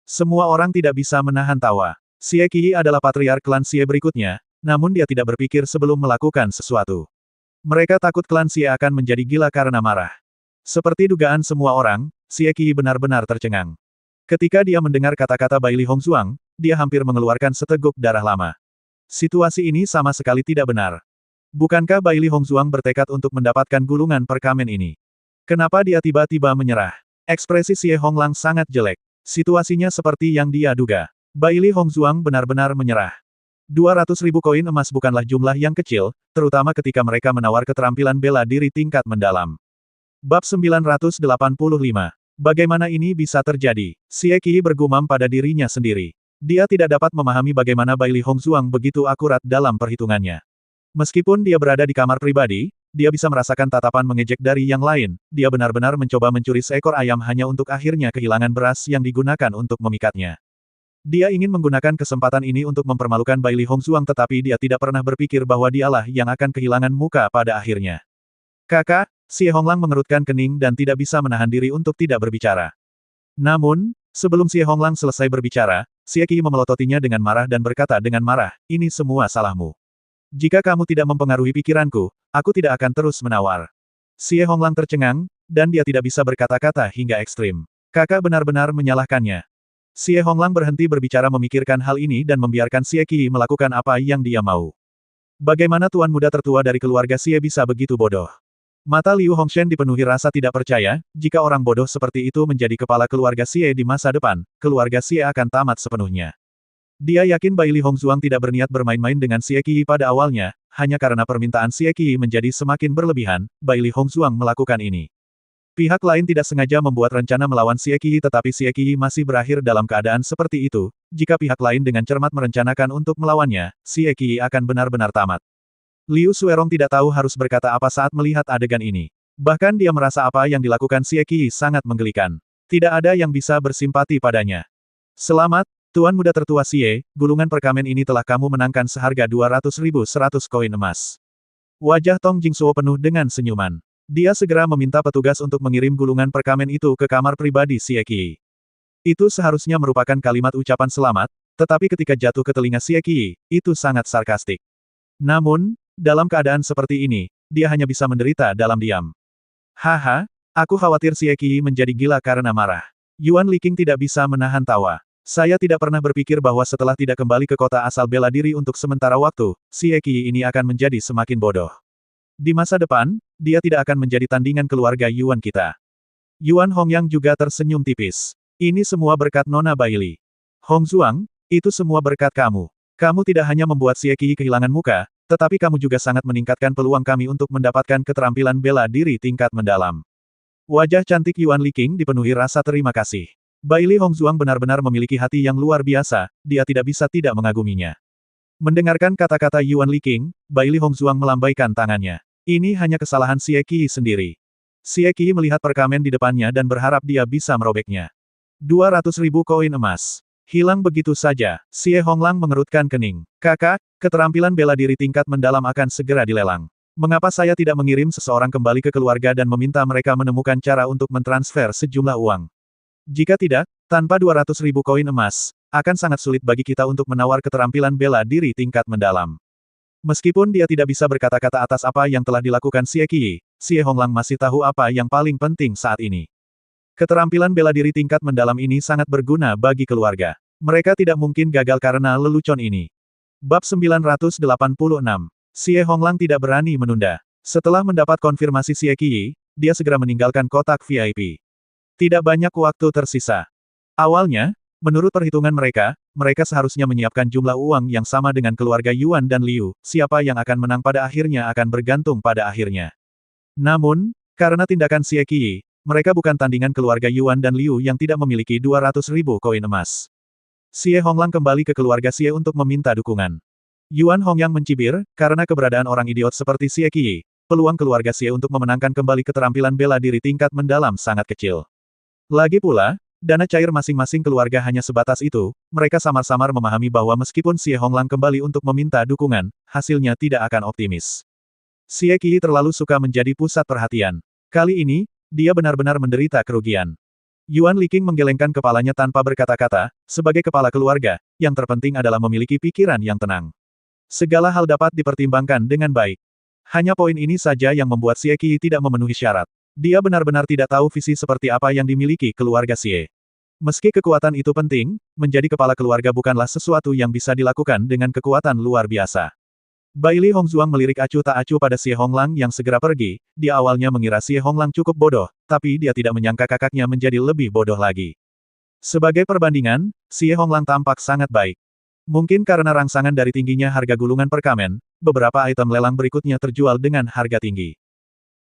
Semua orang tidak bisa menahan tawa. Xie Qi adalah patriark klan Xie berikutnya, namun dia tidak berpikir sebelum melakukan sesuatu. Mereka takut klan Xie akan menjadi gila karena marah. Seperti dugaan semua orang, Xie Qi benar-benar tercengang. Ketika dia mendengar kata-kata Bai Li Hongzuang, dia hampir mengeluarkan seteguk darah lama. Situasi ini sama sekali tidak benar. Bukankah Bai Li Hongzuang bertekad untuk mendapatkan gulungan perkamen ini? Kenapa dia tiba-tiba menyerah? Ekspresi Xie Honglang sangat jelek. Situasinya seperti yang dia duga. Bai Li Hongzuang benar-benar menyerah. 200.000 koin emas bukanlah jumlah yang kecil, terutama ketika mereka menawar keterampilan bela diri tingkat mendalam. Bab 985. Bagaimana ini bisa terjadi? Xie Qi bergumam pada dirinya sendiri. Dia tidak dapat memahami bagaimana Bai Li Hongzuang begitu akurat dalam perhitungannya. Meskipun dia berada di kamar pribadi, dia bisa merasakan tatapan mengejek dari yang lain. Dia benar-benar mencoba mencuri seekor ayam hanya untuk akhirnya kehilangan beras yang digunakan untuk memikatnya. Dia ingin menggunakan kesempatan ini untuk mempermalukan Bai Li Hongzhuang tetapi dia tidak pernah berpikir bahwa dialah yang akan kehilangan muka pada akhirnya. Kakak, Xie Honglang mengerutkan kening dan tidak bisa menahan diri untuk tidak berbicara. Namun, sebelum Xie Honglang selesai berbicara, Xie Qi memelototinya dengan marah dan berkata dengan marah, ini semua salahmu. Jika kamu tidak mempengaruhi pikiranku, aku tidak akan terus menawar. Xie Honglang tercengang, dan dia tidak bisa berkata-kata hingga ekstrim. Kakak benar-benar menyalahkannya. Xie Honglang berhenti berbicara memikirkan hal ini dan membiarkan Xie Qi melakukan apa yang dia mau. Bagaimana tuan muda tertua dari keluarga Xie bisa begitu bodoh? Mata Liu Hongshen dipenuhi rasa tidak percaya, jika orang bodoh seperti itu menjadi kepala keluarga Xie di masa depan, keluarga Xie akan tamat sepenuhnya. Dia yakin Bai Li Hongzhuang tidak berniat bermain-main dengan Xie Qi pada awalnya, hanya karena permintaan Xie Qi menjadi semakin berlebihan, Bai Li Hongzhuang melakukan ini. Pihak lain tidak sengaja membuat rencana melawan Xie Qi tetapi Xie Qi masih berakhir dalam keadaan seperti itu, jika pihak lain dengan cermat merencanakan untuk melawannya, Xie Qi akan benar-benar tamat. Liu Suerong tidak tahu harus berkata apa saat melihat adegan ini. Bahkan dia merasa apa yang dilakukan Xie Qi sangat menggelikan. Tidak ada yang bisa bersimpati padanya. Selamat, Tuan muda tertua Xie, gulungan perkamen ini telah kamu menangkan seharga 200.100 koin emas. Wajah Tong Jingsuo penuh dengan senyuman. Dia segera meminta petugas untuk mengirim gulungan perkamen itu ke kamar pribadi Xie Qi. Itu seharusnya merupakan kalimat ucapan selamat, tetapi ketika jatuh ke telinga Xie Qi, itu sangat sarkastik. Namun, dalam keadaan seperti ini, dia hanya bisa menderita dalam diam. Haha, aku khawatir Xie Qi menjadi gila karena marah. Yuan Liqing tidak bisa menahan tawa. Saya tidak pernah berpikir bahwa setelah tidak kembali ke kota asal bela diri untuk sementara waktu, Xie Qi ini akan menjadi semakin bodoh. Di masa depan, dia tidak akan menjadi tandingan keluarga Yuan kita. Yuan Hongyang juga tersenyum tipis. Ini semua berkat Nona Bai Li. Hongzhuang, itu semua berkat kamu. Kamu tidak hanya membuat Xie Qi kehilangan muka, tetapi kamu juga sangat meningkatkan peluang kami untuk mendapatkan keterampilan bela diri tingkat mendalam. Wajah cantik Yuan Liqing dipenuhi rasa terima kasih. Bai Li Hongzhuang benar-benar memiliki hati yang luar biasa, dia tidak bisa tidak mengaguminya. Mendengarkan kata-kata Yuan Liqing, Bai Li Hongzhuang melambaikan tangannya. Ini hanya kesalahan Xie Qi sendiri. Xie Qi melihat perkamen di depannya dan berharap dia bisa merobeknya. 200.000 koin emas. Hilang begitu saja. Xie Honglang mengerutkan kening. Kakak, keterampilan bela diri tingkat mendalam akan segera dilelang. Mengapa saya tidak mengirim seseorang kembali ke keluarga dan meminta mereka menemukan cara untuk mentransfer sejumlah uang? Jika tidak, tanpa 200.000 koin emas, akan sangat sulit bagi kita untuk menawar keterampilan bela diri tingkat mendalam. Meskipun dia tidak bisa berkata-kata atas apa yang telah dilakukan Xie Qi, Xie Honglang masih tahu apa yang paling penting saat ini. Keterampilan bela diri tingkat mendalam ini sangat berguna bagi keluarga. Mereka tidak mungkin gagal karena lelucon ini. Bab 986. Xie Honglang tidak berani menunda. Setelah mendapat konfirmasi Xie Qi, dia segera meninggalkan kotak VIP. Tidak banyak waktu tersisa. Awalnya, menurut perhitungan mereka seharusnya menyiapkan jumlah uang yang sama dengan keluarga Yuan dan Liu, siapa yang akan menang pada akhirnya akan bergantung pada akhirnya. Namun, karena tindakan Xie Qi, mereka bukan tandingan keluarga Yuan dan Liu yang tidak memiliki 200.000 koin emas. Xie Honglang kembali ke keluarga Xie untuk meminta dukungan. Yuan Hongyang mencibir, karena keberadaan orang idiot seperti Xie Qi, peluang keluarga Xie untuk memenangkan kembali keterampilan bela diri tingkat mendalam sangat kecil. Lagi pula, dana cair masing-masing keluarga hanya sebatas itu, mereka samar-samar memahami bahwa meskipun Xie Honglang kembali untuk meminta dukungan, hasilnya tidak akan optimis. Xie Qi terlalu suka menjadi pusat perhatian. Kali ini, dia benar-benar menderita kerugian. Yuan Liqing menggelengkan kepalanya tanpa berkata-kata, sebagai kepala keluarga, yang terpenting adalah memiliki pikiran yang tenang. Segala hal dapat dipertimbangkan dengan baik. Hanya poin ini saja yang membuat Xie Qi tidak memenuhi syarat. Dia benar-benar tidak tahu visi seperti apa yang dimiliki keluarga Xie. Meski kekuatan itu penting, menjadi kepala keluarga bukanlah sesuatu yang bisa dilakukan dengan kekuatan luar biasa. Bai Li Hongzhuang melirik acuh tak acuh pada Xie Honglang yang segera pergi, dia awalnya mengira Xie Honglang cukup bodoh, tapi dia tidak menyangka kakaknya menjadi lebih bodoh lagi. Sebagai perbandingan, Xie Honglang tampak sangat baik. Mungkin karena rangsangan dari tingginya harga gulungan perkamen, beberapa item lelang berikutnya terjual dengan harga tinggi.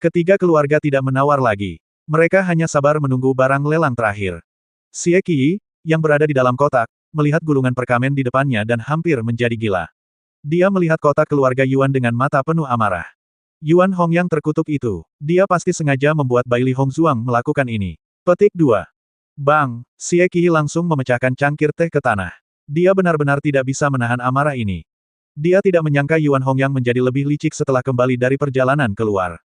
Ketiga keluarga tidak menawar lagi. Mereka hanya sabar menunggu barang lelang terakhir. Xie Qi, yang berada di dalam kotak, melihat gulungan perkamen di depannya dan hampir menjadi gila. Dia melihat kotak keluarga Yuan dengan mata penuh amarah. Yuan Hongyang terkutuk itu. Dia pasti sengaja membuat Bai Li Hongzhuang melakukan ini. Petik 2. Bang, Xie Qi langsung memecahkan cangkir teh ke tanah. Dia benar-benar tidak bisa menahan amarah ini. Dia tidak menyangka Yuan Hongyang menjadi lebih licik setelah kembali dari perjalanan keluar.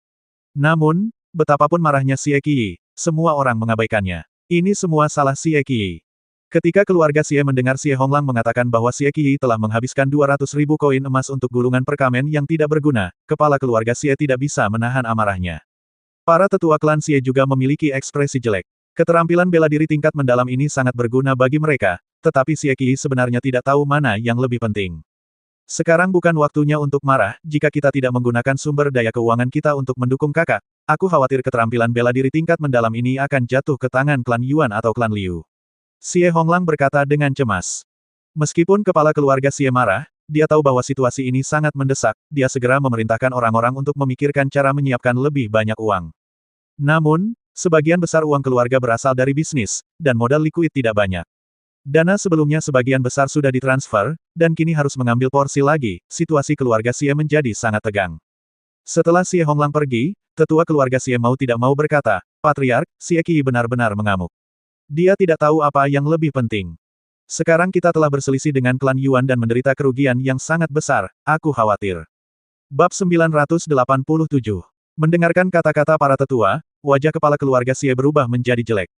Namun, betapapun marahnya Xie Qiyi, semua orang mengabaikannya. Ini semua salah Xie Qiyi. Ketika keluarga Xie mendengar Xie Honglang mengatakan bahwa Xie Qiyi telah menghabiskan 200.000 koin emas untuk gulungan perkamen yang tidak berguna, kepala keluarga Xie tidak bisa menahan amarahnya. Para tetua klan Xie juga memiliki ekspresi jelek. Keterampilan bela diri tingkat mendalam ini sangat berguna bagi mereka, tetapi Xie Qiyi sebenarnya tidak tahu mana yang lebih penting. Sekarang bukan waktunya untuk marah, jika kita tidak menggunakan sumber daya keuangan kita untuk mendukung kakak. Aku khawatir keterampilan bela diri tingkat mendalam ini akan jatuh ke tangan klan Yuan atau klan Liu. Xie Honglang berkata dengan cemas. Meskipun kepala keluarga Xie marah, dia tahu bahwa situasi ini sangat mendesak, dia segera memerintahkan orang-orang untuk memikirkan cara menyiapkan lebih banyak uang. Namun, sebagian besar uang keluarga berasal dari bisnis, dan modal likuid tidak banyak. Dana sebelumnya sebagian besar sudah ditransfer, dan kini harus mengambil porsi lagi, situasi keluarga Xie menjadi sangat tegang. Setelah Xie Honglang pergi, tetua keluarga Xie mau tidak mau berkata, Patriark, Xie Qiyi benar-benar mengamuk. Dia tidak tahu apa yang lebih penting. Sekarang kita telah berselisih dengan klan Yuan dan menderita kerugian yang sangat besar, aku khawatir. Bab 987. Mendengarkan kata-kata para tetua, wajah kepala keluarga Xie berubah menjadi jelek.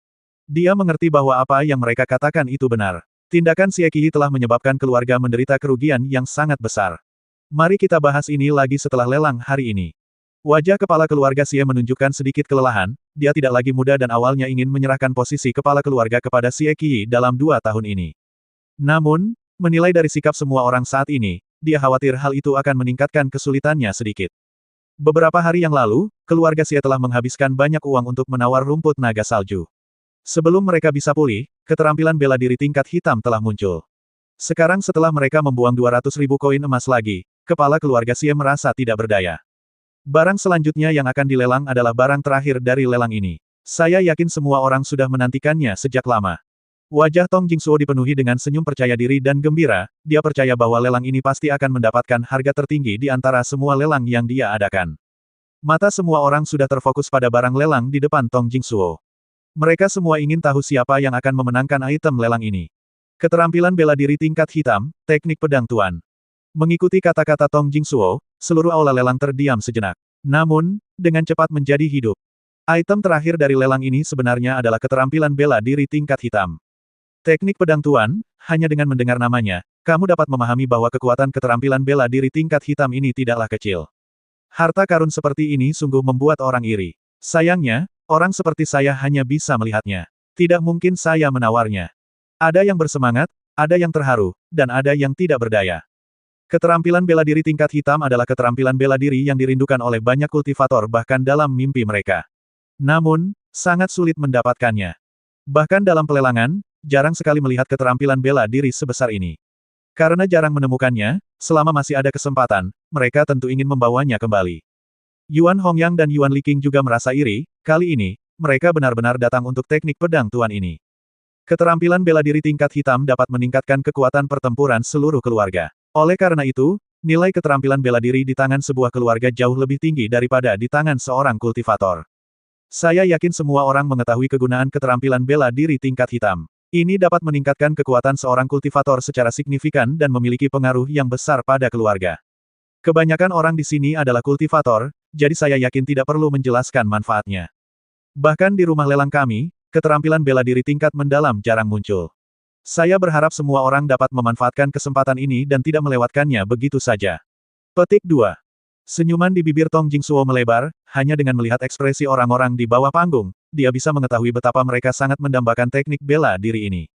Dia mengerti bahwa apa yang mereka katakan itu benar. Tindakan Xie Qiyi telah menyebabkan keluarga menderita kerugian yang sangat besar. Mari kita bahas ini lagi setelah lelang hari ini. Wajah kepala keluarga Xie menunjukkan sedikit kelelahan, dia tidak lagi muda dan awalnya ingin menyerahkan posisi kepala keluarga kepada Xie Qiyi dalam 2 tahun ini. Namun, menilai dari sikap semua orang saat ini, dia khawatir hal itu akan meningkatkan kesulitannya sedikit. Beberapa hari yang lalu, keluarga Xie telah menghabiskan banyak uang untuk menawar rumput naga salju. Sebelum mereka bisa pulih, keterampilan bela diri tingkat hitam telah muncul. Sekarang setelah mereka membuang 200.000 koin emas lagi, kepala keluarga Xie merasa tidak berdaya. Barang selanjutnya yang akan dilelang adalah barang terakhir dari lelang ini. Saya yakin semua orang sudah menantikannya sejak lama. Wajah Tong Jingsuo dipenuhi dengan senyum percaya diri dan gembira, dia percaya bahwa lelang ini pasti akan mendapatkan harga tertinggi di antara semua lelang yang dia adakan. Mata semua orang sudah terfokus pada barang lelang di depan Tong Jingsuo. Mereka semua ingin tahu siapa yang akan memenangkan item lelang ini. Keterampilan bela diri tingkat hitam, teknik pedang tuan. Mengikuti kata-kata Tong Jingsuo, seluruh aula lelang terdiam sejenak. Namun, dengan cepat menjadi hidup. Item terakhir dari lelang ini sebenarnya adalah keterampilan bela diri tingkat hitam. Teknik pedang tuan, hanya dengan mendengar namanya, kamu dapat memahami bahwa kekuatan keterampilan bela diri tingkat hitam ini tidaklah kecil. Harta karun seperti ini sungguh membuat orang iri. Sayangnya, orang seperti saya hanya bisa melihatnya. Tidak mungkin saya menawarnya. Ada yang bersemangat, ada yang terharu, dan ada yang tidak berdaya. Keterampilan bela diri tingkat hitam adalah keterampilan bela diri yang dirindukan oleh banyak kultivator bahkan dalam mimpi mereka. Namun, sangat sulit mendapatkannya. Bahkan dalam pelelangan, jarang sekali melihat keterampilan bela diri sebesar ini. Karena jarang menemukannya, selama masih ada kesempatan, mereka tentu ingin membawanya kembali. Yuan Hongyang dan Yuan Liqing juga merasa iri, kali ini, mereka benar-benar datang untuk teknik pedang tuan ini. Keterampilan bela diri tingkat hitam dapat meningkatkan kekuatan pertempuran seluruh keluarga. Oleh karena itu, nilai keterampilan bela diri di tangan sebuah keluarga jauh lebih tinggi daripada di tangan seorang kultivator. Saya yakin semua orang mengetahui kegunaan keterampilan bela diri tingkat hitam. Ini dapat meningkatkan kekuatan seorang kultivator secara signifikan dan memiliki pengaruh yang besar pada keluarga. Kebanyakan orang di sini adalah kultivator, jadi saya yakin tidak perlu menjelaskan manfaatnya. Bahkan di rumah lelang kami, keterampilan bela diri tingkat mendalam jarang muncul. Saya berharap semua orang dapat memanfaatkan kesempatan ini dan tidak melewatkannya begitu saja. Petik 2. Senyuman di bibir Tong Jingsuo melebar, hanya dengan melihat ekspresi orang-orang di bawah panggung, dia bisa mengetahui betapa mereka sangat mendambakan teknik bela diri ini.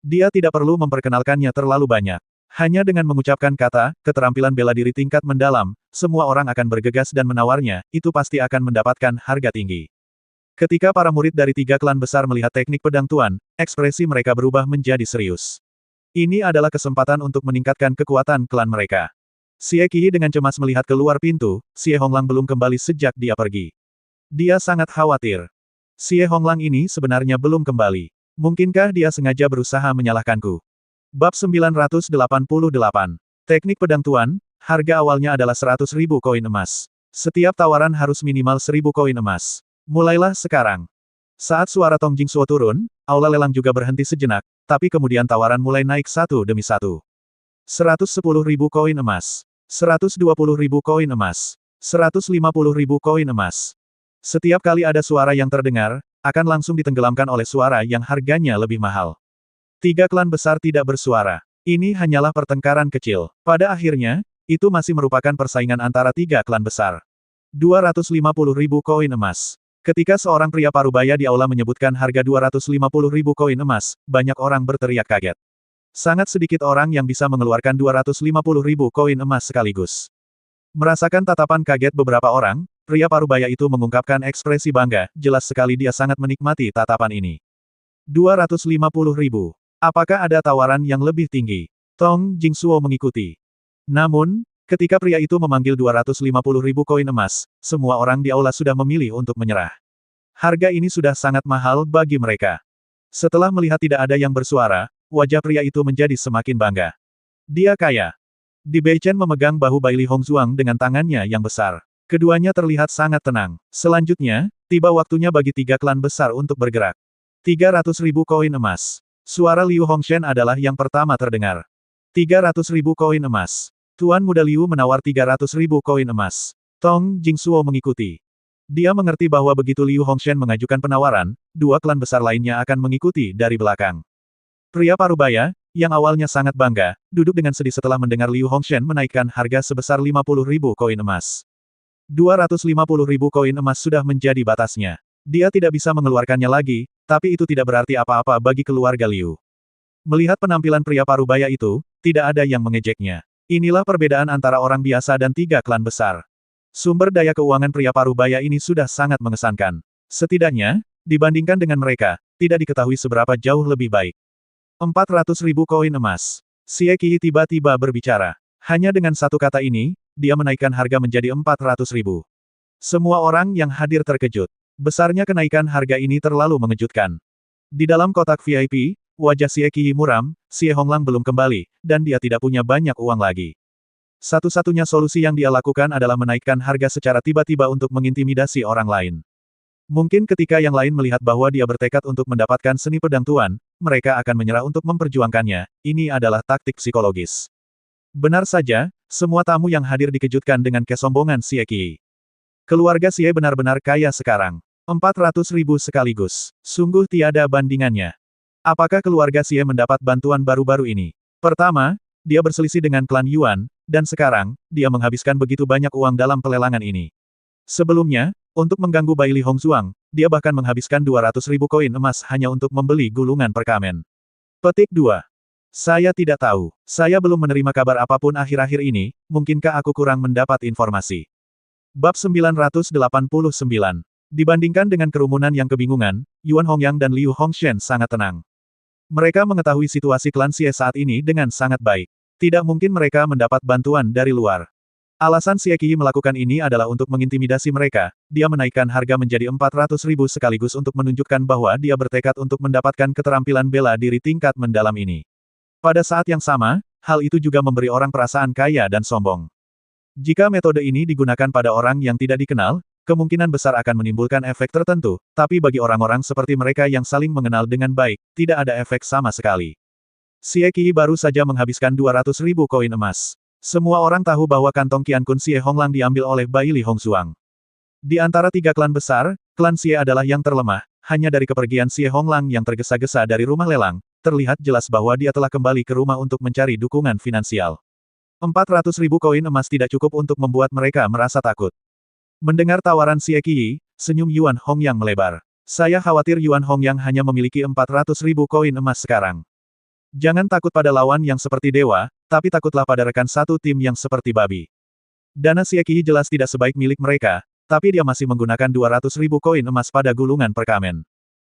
Dia tidak perlu memperkenalkannya terlalu banyak. Hanya dengan mengucapkan kata, keterampilan bela diri tingkat mendalam, semua orang akan bergegas dan menawarnya, itu pasti akan mendapatkan harga tinggi. Ketika para murid dari 3 klan besar melihat teknik pedang tuan, ekspresi mereka berubah menjadi serius. Ini adalah kesempatan untuk meningkatkan kekuatan klan mereka. Xie Qiyi dengan cemas melihat keluar pintu, Xie Honglang belum kembali sejak dia pergi. Dia sangat khawatir. Xie Honglang ini sebenarnya belum kembali. Mungkinkah dia sengaja berusaha menyalahkanku? Bab 988. Teknik pedang tuan, harga awalnya adalah 100.000 koin emas. Setiap tawaran harus minimal 1.000 koin emas. Mulailah sekarang. Saat suara Tong Jingsuo turun, aula lelang juga berhenti sejenak, tapi kemudian tawaran mulai naik satu demi satu. 110.000 koin emas. 120.000 koin emas. 150.000 koin emas. Setiap kali ada suara yang terdengar, akan langsung ditenggelamkan oleh suara yang harganya lebih mahal. Tiga klan besar tidak bersuara. Ini hanyalah pertengkaran kecil. Pada akhirnya, itu masih merupakan persaingan antara tiga klan besar. 250.000 koin emas. Ketika seorang pria parubaya di aula menyebutkan harga 250.000 koin emas, banyak orang berteriak kaget. Sangat sedikit orang yang bisa mengeluarkan 250.000 koin emas sekaligus. Merasakan tatapan kaget beberapa orang, pria parubaya itu mengungkapkan ekspresi bangga, jelas sekali dia sangat menikmati tatapan ini. 250.000. Apakah ada tawaran yang lebih tinggi? Tong Jingsuo mengikuti. Namun, ketika pria itu memanggil 250.000 koin emas, semua orang di aula sudah memilih untuk menyerah. Harga ini sudah sangat mahal bagi mereka. Setelah melihat tidak ada yang bersuara, wajah pria itu menjadi semakin bangga. Dia kaya. Di Beichen memegang bahu Baili Hongzuang dengan tangannya yang besar. Keduanya terlihat sangat tenang. Selanjutnya, tiba waktunya bagi tiga klan besar untuk bergerak. 300.000 koin emas. Suara Liu Hongshen adalah yang pertama terdengar. 300.000 koin emas. Tuan Muda Liu menawar 300.000 koin emas. Tong Jingsuo mengikuti. Dia mengerti bahwa begitu Liu Hongshen mengajukan penawaran, dua klan besar lainnya akan mengikuti dari belakang. Pria parubaya, yang awalnya sangat bangga, duduk dengan sedih setelah mendengar Liu Hongshen menaikkan harga sebesar 50.000 koin emas. 250.000 koin emas sudah menjadi batasnya. Dia tidak bisa mengeluarkannya lagi, tapi itu tidak berarti apa-apa bagi keluarga Liu. Melihat penampilan pria parubaya itu, tidak ada yang mengejeknya. Inilah perbedaan antara orang biasa dan tiga klan besar. Sumber daya keuangan pria parubaya ini sudah sangat mengesankan. Setidaknya, dibandingkan dengan mereka, tidak diketahui seberapa jauh lebih baik. 400.000 koin emas. Xie Qi tiba-tiba berbicara. Hanya dengan satu kata ini, dia menaikkan harga menjadi 400.000. Semua orang yang hadir terkejut. Besarnya kenaikan harga ini terlalu mengejutkan. Di dalam kotak VIP, wajah Xie Qi muram, Xie Honglang belum kembali, dan dia tidak punya banyak uang lagi. Satu-satunya solusi yang dia lakukan adalah menaikkan harga secara tiba-tiba untuk mengintimidasi orang lain. Mungkin ketika yang lain melihat bahwa dia bertekad untuk mendapatkan seni pedang tuan, mereka akan menyerah untuk memperjuangkannya. Ini adalah taktik psikologis. Benar saja, semua tamu yang hadir dikejutkan dengan kesombongan Xie Qi. Keluarga Xie benar-benar kaya sekarang. 400.000 sekaligus. Sungguh tiada bandingannya. Apakah keluarga Xie mendapat bantuan baru-baru ini? Pertama, dia berselisih dengan klan Yuan, dan sekarang, dia menghabiskan begitu banyak uang dalam pelelangan ini. Sebelumnya, untuk mengganggu Baili Hongzuang, dia bahkan menghabiskan 200.000 koin emas hanya untuk membeli gulungan perkamen. Petik 2. Saya tidak tahu. Saya belum menerima kabar apapun akhir-akhir ini, mungkinkah aku kurang mendapat informasi? Bab 989. Dibandingkan dengan kerumunan yang kebingungan, Yuan Hongyang dan Liu Hongshen sangat tenang. Mereka mengetahui situasi klan Xie saat ini dengan sangat baik. Tidak mungkin mereka mendapat bantuan dari luar. Alasan Xie Qi melakukan ini adalah untuk mengintimidasi mereka. Dia menaikkan harga menjadi 400.000 sekaligus untuk menunjukkan bahwa dia bertekad untuk mendapatkan keterampilan bela diri tingkat mendalam ini. Pada saat yang sama, hal itu juga memberi orang perasaan kaya dan sombong. Jika metode ini digunakan pada orang yang tidak dikenal, kemungkinan besar akan menimbulkan efek tertentu, tapi bagi orang-orang seperti mereka yang saling mengenal dengan baik, tidak ada efek sama sekali. Xie Qi baru saja menghabiskan 200.000 koin emas. Semua orang tahu bahwa kantong Qian Kun Xie Honglang diambil oleh Baili Hongzuang. Di antara tiga klan besar, klan Xie adalah yang terlemah, hanya dari kepergian Xie Honglang yang tergesa-gesa dari rumah lelang, terlihat jelas bahwa dia telah kembali ke rumah untuk mencari dukungan finansial. 400.000 koin emas tidak cukup untuk membuat mereka merasa takut. Mendengar tawaran Xie Qi, senyum Yuan Hongyang melebar. Saya khawatir Yuan Hongyang hanya memiliki 400.000 koin emas sekarang. Jangan takut pada lawan yang seperti dewa, tapi takutlah pada rekan satu tim yang seperti babi. Dana Xie Qi jelas tidak sebaik milik mereka, tapi dia masih menggunakan 200.000 koin emas pada gulungan perkamen.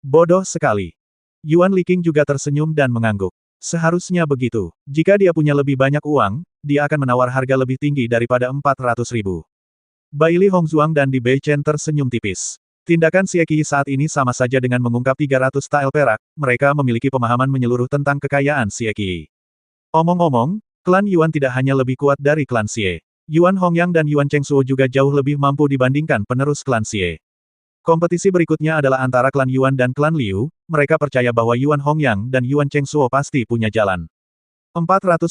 Bodoh sekali. Yuan Liqing juga tersenyum dan mengangguk. Seharusnya begitu. Jika dia punya lebih banyak uang, dia akan menawar harga lebih tinggi daripada 400.000. Baili Hongzuang dan Di Beichen tersenyum tipis. Tindakan Xie Qi saat ini sama saja dengan mengungkap 300 tael perak, mereka memiliki pemahaman menyeluruh tentang kekayaan Xie Qi. Omong-omong, klan Yuan tidak hanya lebih kuat dari klan Xie. Yuan Hongyang dan Yuan Chengsuo juga jauh lebih mampu dibandingkan penerus klan Xie. Kompetisi berikutnya adalah antara klan Yuan dan klan Liu, mereka percaya bahwa Yuan Hongyang dan Yuan Chengsuo pasti punya jalan. 450.000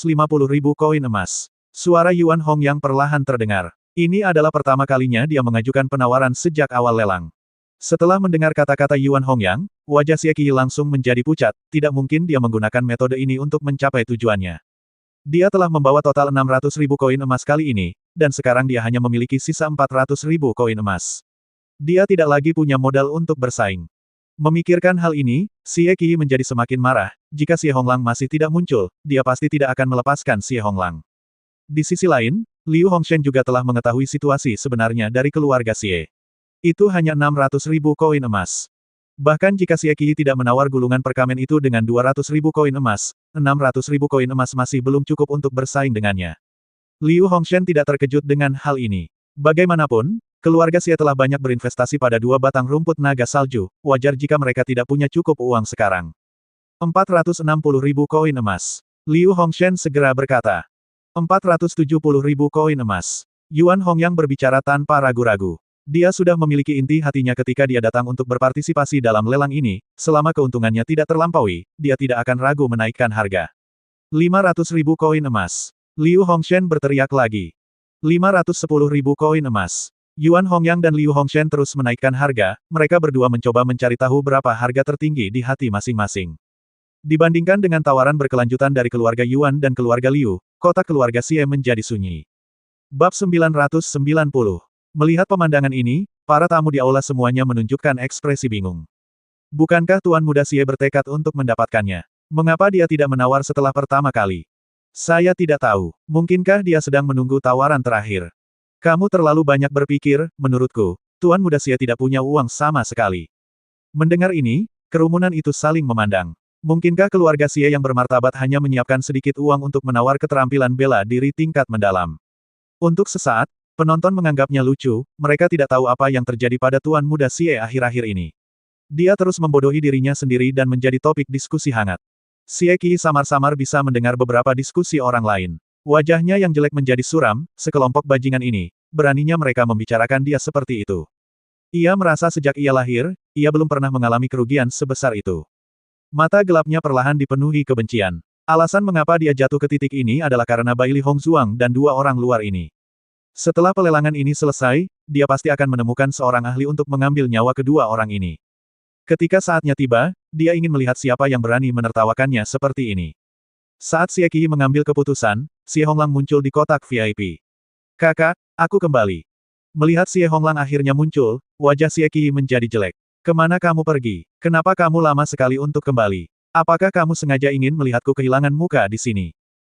koin emas. Suara Yuan Hongyang perlahan terdengar. Ini adalah pertama kalinya dia mengajukan penawaran sejak awal lelang. Setelah mendengar kata-kata Yuan Hongyang, wajah Xie Qi langsung menjadi pucat, tidak mungkin dia menggunakan metode ini untuk mencapai tujuannya. Dia telah membawa total 600.000 koin emas kali ini, dan sekarang dia hanya memiliki sisa 400.000 koin emas. Dia tidak lagi punya modal untuk bersaing. Memikirkan hal ini, Xie Qi menjadi semakin marah. Jika Xie Honglang masih tidak muncul, dia pasti tidak akan melepaskan Xie Honglang. Di sisi lain, Liu Hongshen juga telah mengetahui situasi sebenarnya dari keluarga Xie. Itu hanya 600.000 koin emas. Bahkan jika Xie Qi tidak menawar gulungan perkamen itu dengan 200.000 koin emas, 600.000 koin emas masih belum cukup untuk bersaing dengannya. Liu Hongshen tidak terkejut dengan hal ini. Bagaimanapun, keluarga Xie telah banyak berinvestasi pada 2 batang rumput naga salju, wajar jika mereka tidak punya cukup uang sekarang. 460.000 koin emas. Liu Hongshen segera berkata. 470.000 koin emas. Yuan Hongyang berbicara tanpa ragu-ragu. Dia sudah memiliki inti hatinya ketika dia datang untuk berpartisipasi dalam lelang ini, selama keuntungannya tidak terlampaui, dia tidak akan ragu menaikkan harga. 500.000 koin emas. Liu Hongshen berteriak lagi. 510.000 koin emas. Yuan Hongyang dan Liu Hongshen terus menaikkan harga, mereka berdua mencoba mencari tahu berapa harga tertinggi di hati masing-masing. Dibandingkan dengan tawaran berkelanjutan dari keluarga Yuan dan keluarga Liu, kotak keluarga Xie menjadi sunyi. Bab 990. Melihat pemandangan ini, para tamu di aula semuanya menunjukkan ekspresi bingung. Bukankah Tuan Muda Xie bertekad untuk mendapatkannya? Mengapa dia tidak menawar setelah pertama kali? Saya tidak tahu. Mungkinkah dia sedang menunggu tawaran terakhir? Kamu terlalu banyak berpikir, menurutku. Tuan Muda Xie tidak punya uang sama sekali. Mendengar ini, kerumunan itu saling memandang. Mungkinkah keluarga Xie yang bermartabat hanya menyiapkan sedikit uang untuk menawar keterampilan bela diri tingkat mendalam? Untuk sesaat, penonton menganggapnya lucu, mereka tidak tahu apa yang terjadi pada Tuan Muda Xie akhir-akhir ini. Dia terus membodohi dirinya sendiri dan menjadi topik diskusi hangat. Xie Qi samar-samar bisa mendengar beberapa diskusi orang lain. Wajahnya yang jelek menjadi suram, sekelompok bajingan ini, beraninya mereka membicarakan dia seperti itu. Ia merasa sejak ia lahir, ia belum pernah mengalami kerugian sebesar itu. Mata gelapnya perlahan dipenuhi kebencian. Alasan mengapa dia jatuh ke titik ini adalah karena Baili Hongzuang dan 2 orang luar ini. Setelah pelelangan ini selesai, dia pasti akan menemukan seorang ahli untuk mengambil nyawa kedua orang ini. Ketika saatnya tiba, dia ingin melihat siapa yang berani menertawakannya seperti ini. Saat Xie Qi mengambil keputusan, Xie Honglang muncul di kotak VIP. Kakak, aku kembali. Melihat Xie Honglang akhirnya muncul, wajah Xie Qi menjadi jelek. Kemana kamu pergi? Kenapa kamu lama sekali untuk kembali? Apakah kamu sengaja ingin melihatku kehilangan muka di sini?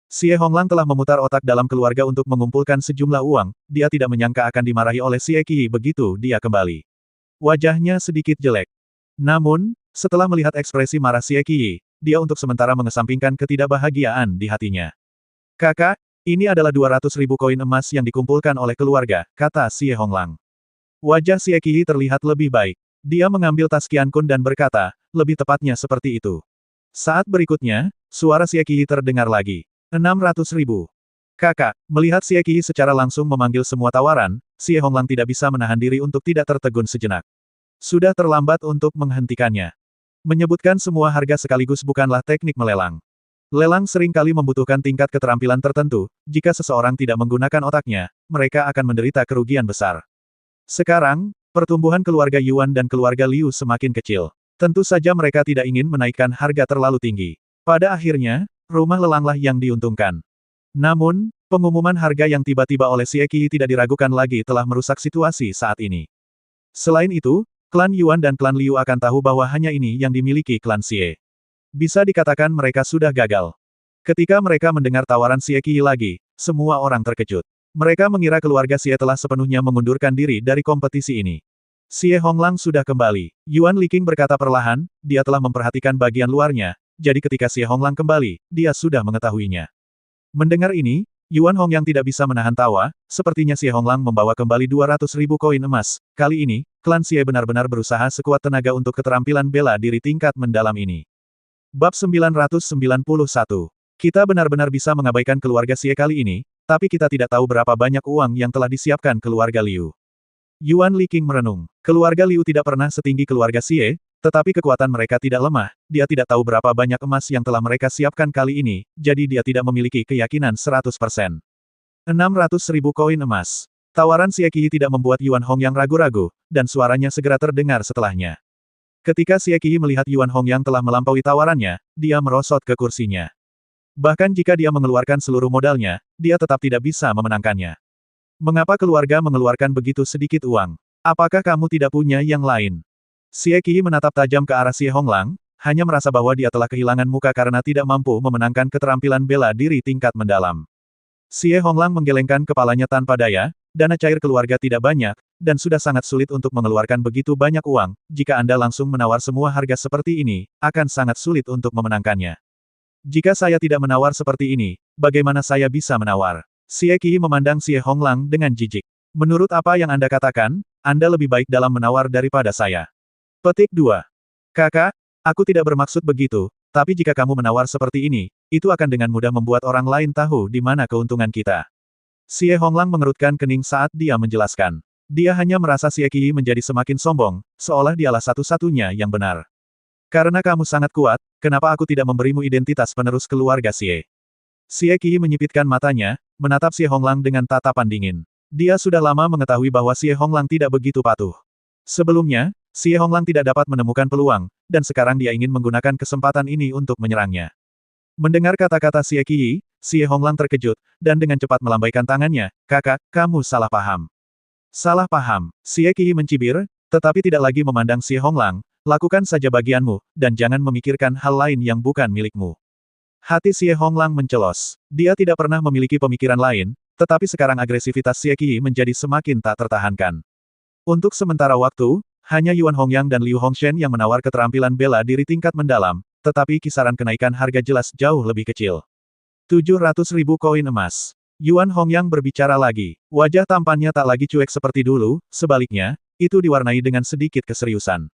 Xie Honglang telah memutar otak dalam keluarga untuk mengumpulkan sejumlah uang, dia tidak menyangka akan dimarahi oleh Xie Qi begitu dia kembali. Wajahnya sedikit jelek. Namun, setelah melihat ekspresi marah Xie Qi, dia untuk sementara mengesampingkan ketidakbahagiaan di hatinya. Kakak, ini adalah 200.000 koin emas yang dikumpulkan oleh keluarga, kata Xie Honglang. Wajah Xie Qi terlihat lebih baik. Dia mengambil tas Qiankun dan berkata, lebih tepatnya seperti itu. Saat berikutnya, suara Xie Qi terdengar lagi. 600.000. Kakak, melihat Xie Qi secara langsung memanggil semua tawaran, Xie Honglang tidak bisa menahan diri untuk tidak tertegun sejenak. Sudah terlambat untuk menghentikannya. Menyebutkan semua harga sekaligus bukanlah teknik melelang. Lelang seringkali membutuhkan tingkat keterampilan tertentu, jika seseorang tidak menggunakan otaknya, mereka akan menderita kerugian besar. Sekarang, pertumbuhan keluarga Yuan dan keluarga Liu semakin kecil. Tentu saja mereka tidak ingin menaikkan harga terlalu tinggi. Pada akhirnya, rumah lelanglah yang diuntungkan. Namun, pengumuman harga yang tiba-tiba oleh Xie Qi tidak diragukan lagi telah merusak situasi saat ini. Selain itu, klan Yuan dan klan Liu akan tahu bahwa hanya ini yang dimiliki klan Xie. Bisa dikatakan mereka sudah gagal. Ketika mereka mendengar tawaran Xie Qi lagi, semua orang terkejut. Mereka mengira keluarga Xie telah sepenuhnya mengundurkan diri dari kompetisi ini. Xie Honglang sudah kembali. Yuan Liqing berkata perlahan, dia telah memperhatikan bagian luarnya, jadi ketika Xie Honglang kembali, dia sudah mengetahuinya. Mendengar ini, Yuan Hongyang tidak bisa menahan tawa, sepertinya Xie Honglang membawa kembali 200.000 koin emas. Kali ini, klan Xie benar-benar berusaha sekuat tenaga untuk keterampilan bela diri tingkat mendalam ini. Bab 991. Kita benar-benar bisa mengabaikan keluarga Xie kali ini, tapi kita tidak tahu berapa banyak uang yang telah disiapkan keluarga Liu. Yuan Liqing merenung. Keluarga Liu tidak pernah setinggi keluarga Xie, tetapi kekuatan mereka tidak lemah, dia tidak tahu berapa banyak emas yang telah mereka siapkan kali ini, jadi dia tidak memiliki keyakinan 100%. 600.000 koin emas. Tawaran Xie Qiyi tidak membuat Yuan Hongyang ragu-ragu, dan suaranya segera terdengar setelahnya. Ketika Xie Qiyi melihat Yuan Hongyang telah melampaui tawarannya, dia merosot ke kursinya. Bahkan jika dia mengeluarkan seluruh modalnya, dia tetap tidak bisa memenangkannya. Mengapa keluarga mengeluarkan begitu sedikit uang? Apakah kamu tidak punya yang lain? Xie Qiyi menatap tajam ke arah Xie Honglang, hanya merasa bahwa dia telah kehilangan muka karena tidak mampu memenangkan keterampilan bela diri tingkat mendalam. Xie Honglang menggelengkan kepalanya tanpa daya, dana cair keluarga tidak banyak, dan sudah sangat sulit untuk mengeluarkan begitu banyak uang, jika Anda langsung menawar semua harga seperti ini, akan sangat sulit untuk memenangkannya. Jika saya tidak menawar seperti ini, bagaimana saya bisa menawar? Xie Qiyi memandang Xie Honglang dengan jijik. Menurut apa yang Anda katakan, Anda lebih baik dalam menawar daripada saya. Petik 2. Kakak, aku tidak bermaksud begitu, tapi jika kamu menawar seperti ini, itu akan dengan mudah membuat orang lain tahu di mana keuntungan kita. Xie Honglang mengerutkan kening saat dia menjelaskan. Dia hanya merasa Xie Qiyi menjadi semakin sombong, seolah dialah satu-satunya yang benar. Karena kamu sangat kuat, kenapa aku tidak memberimu identitas penerus keluarga Xie? Xie Qiyi menyipitkan matanya, menatap Xie Honglang dengan tatapan dingin. Dia sudah lama mengetahui bahwa Xie Honglang tidak begitu patuh. Sebelumnya, Xie Honglang tidak dapat menemukan peluang, dan sekarang dia ingin menggunakan kesempatan ini untuk menyerangnya. Mendengar kata-kata Xie Qiyi, Xie Honglang terkejut, dan dengan cepat melambaikan tangannya, kakak, kamu salah paham. Salah paham. Xie Qiyi mencibir, tetapi tidak lagi memandang Xie Honglang, lakukan saja bagianmu, dan jangan memikirkan hal lain yang bukan milikmu. Hati Xie Honglang mencelos. Dia tidak pernah memiliki pemikiran lain, tetapi sekarang agresivitas Xie Qiyi menjadi semakin tak tertahankan. Untuk sementara waktu, hanya Yuan Hongyang dan Liu Hongshen yang menawar keterampilan bela diri tingkat mendalam, tetapi kisaran kenaikan harga jelas jauh lebih kecil. 700.000 koin emas. Yuan Hongyang berbicara lagi. Wajah tampannya tak lagi cuek seperti dulu, sebaliknya, itu diwarnai dengan sedikit keseriusan.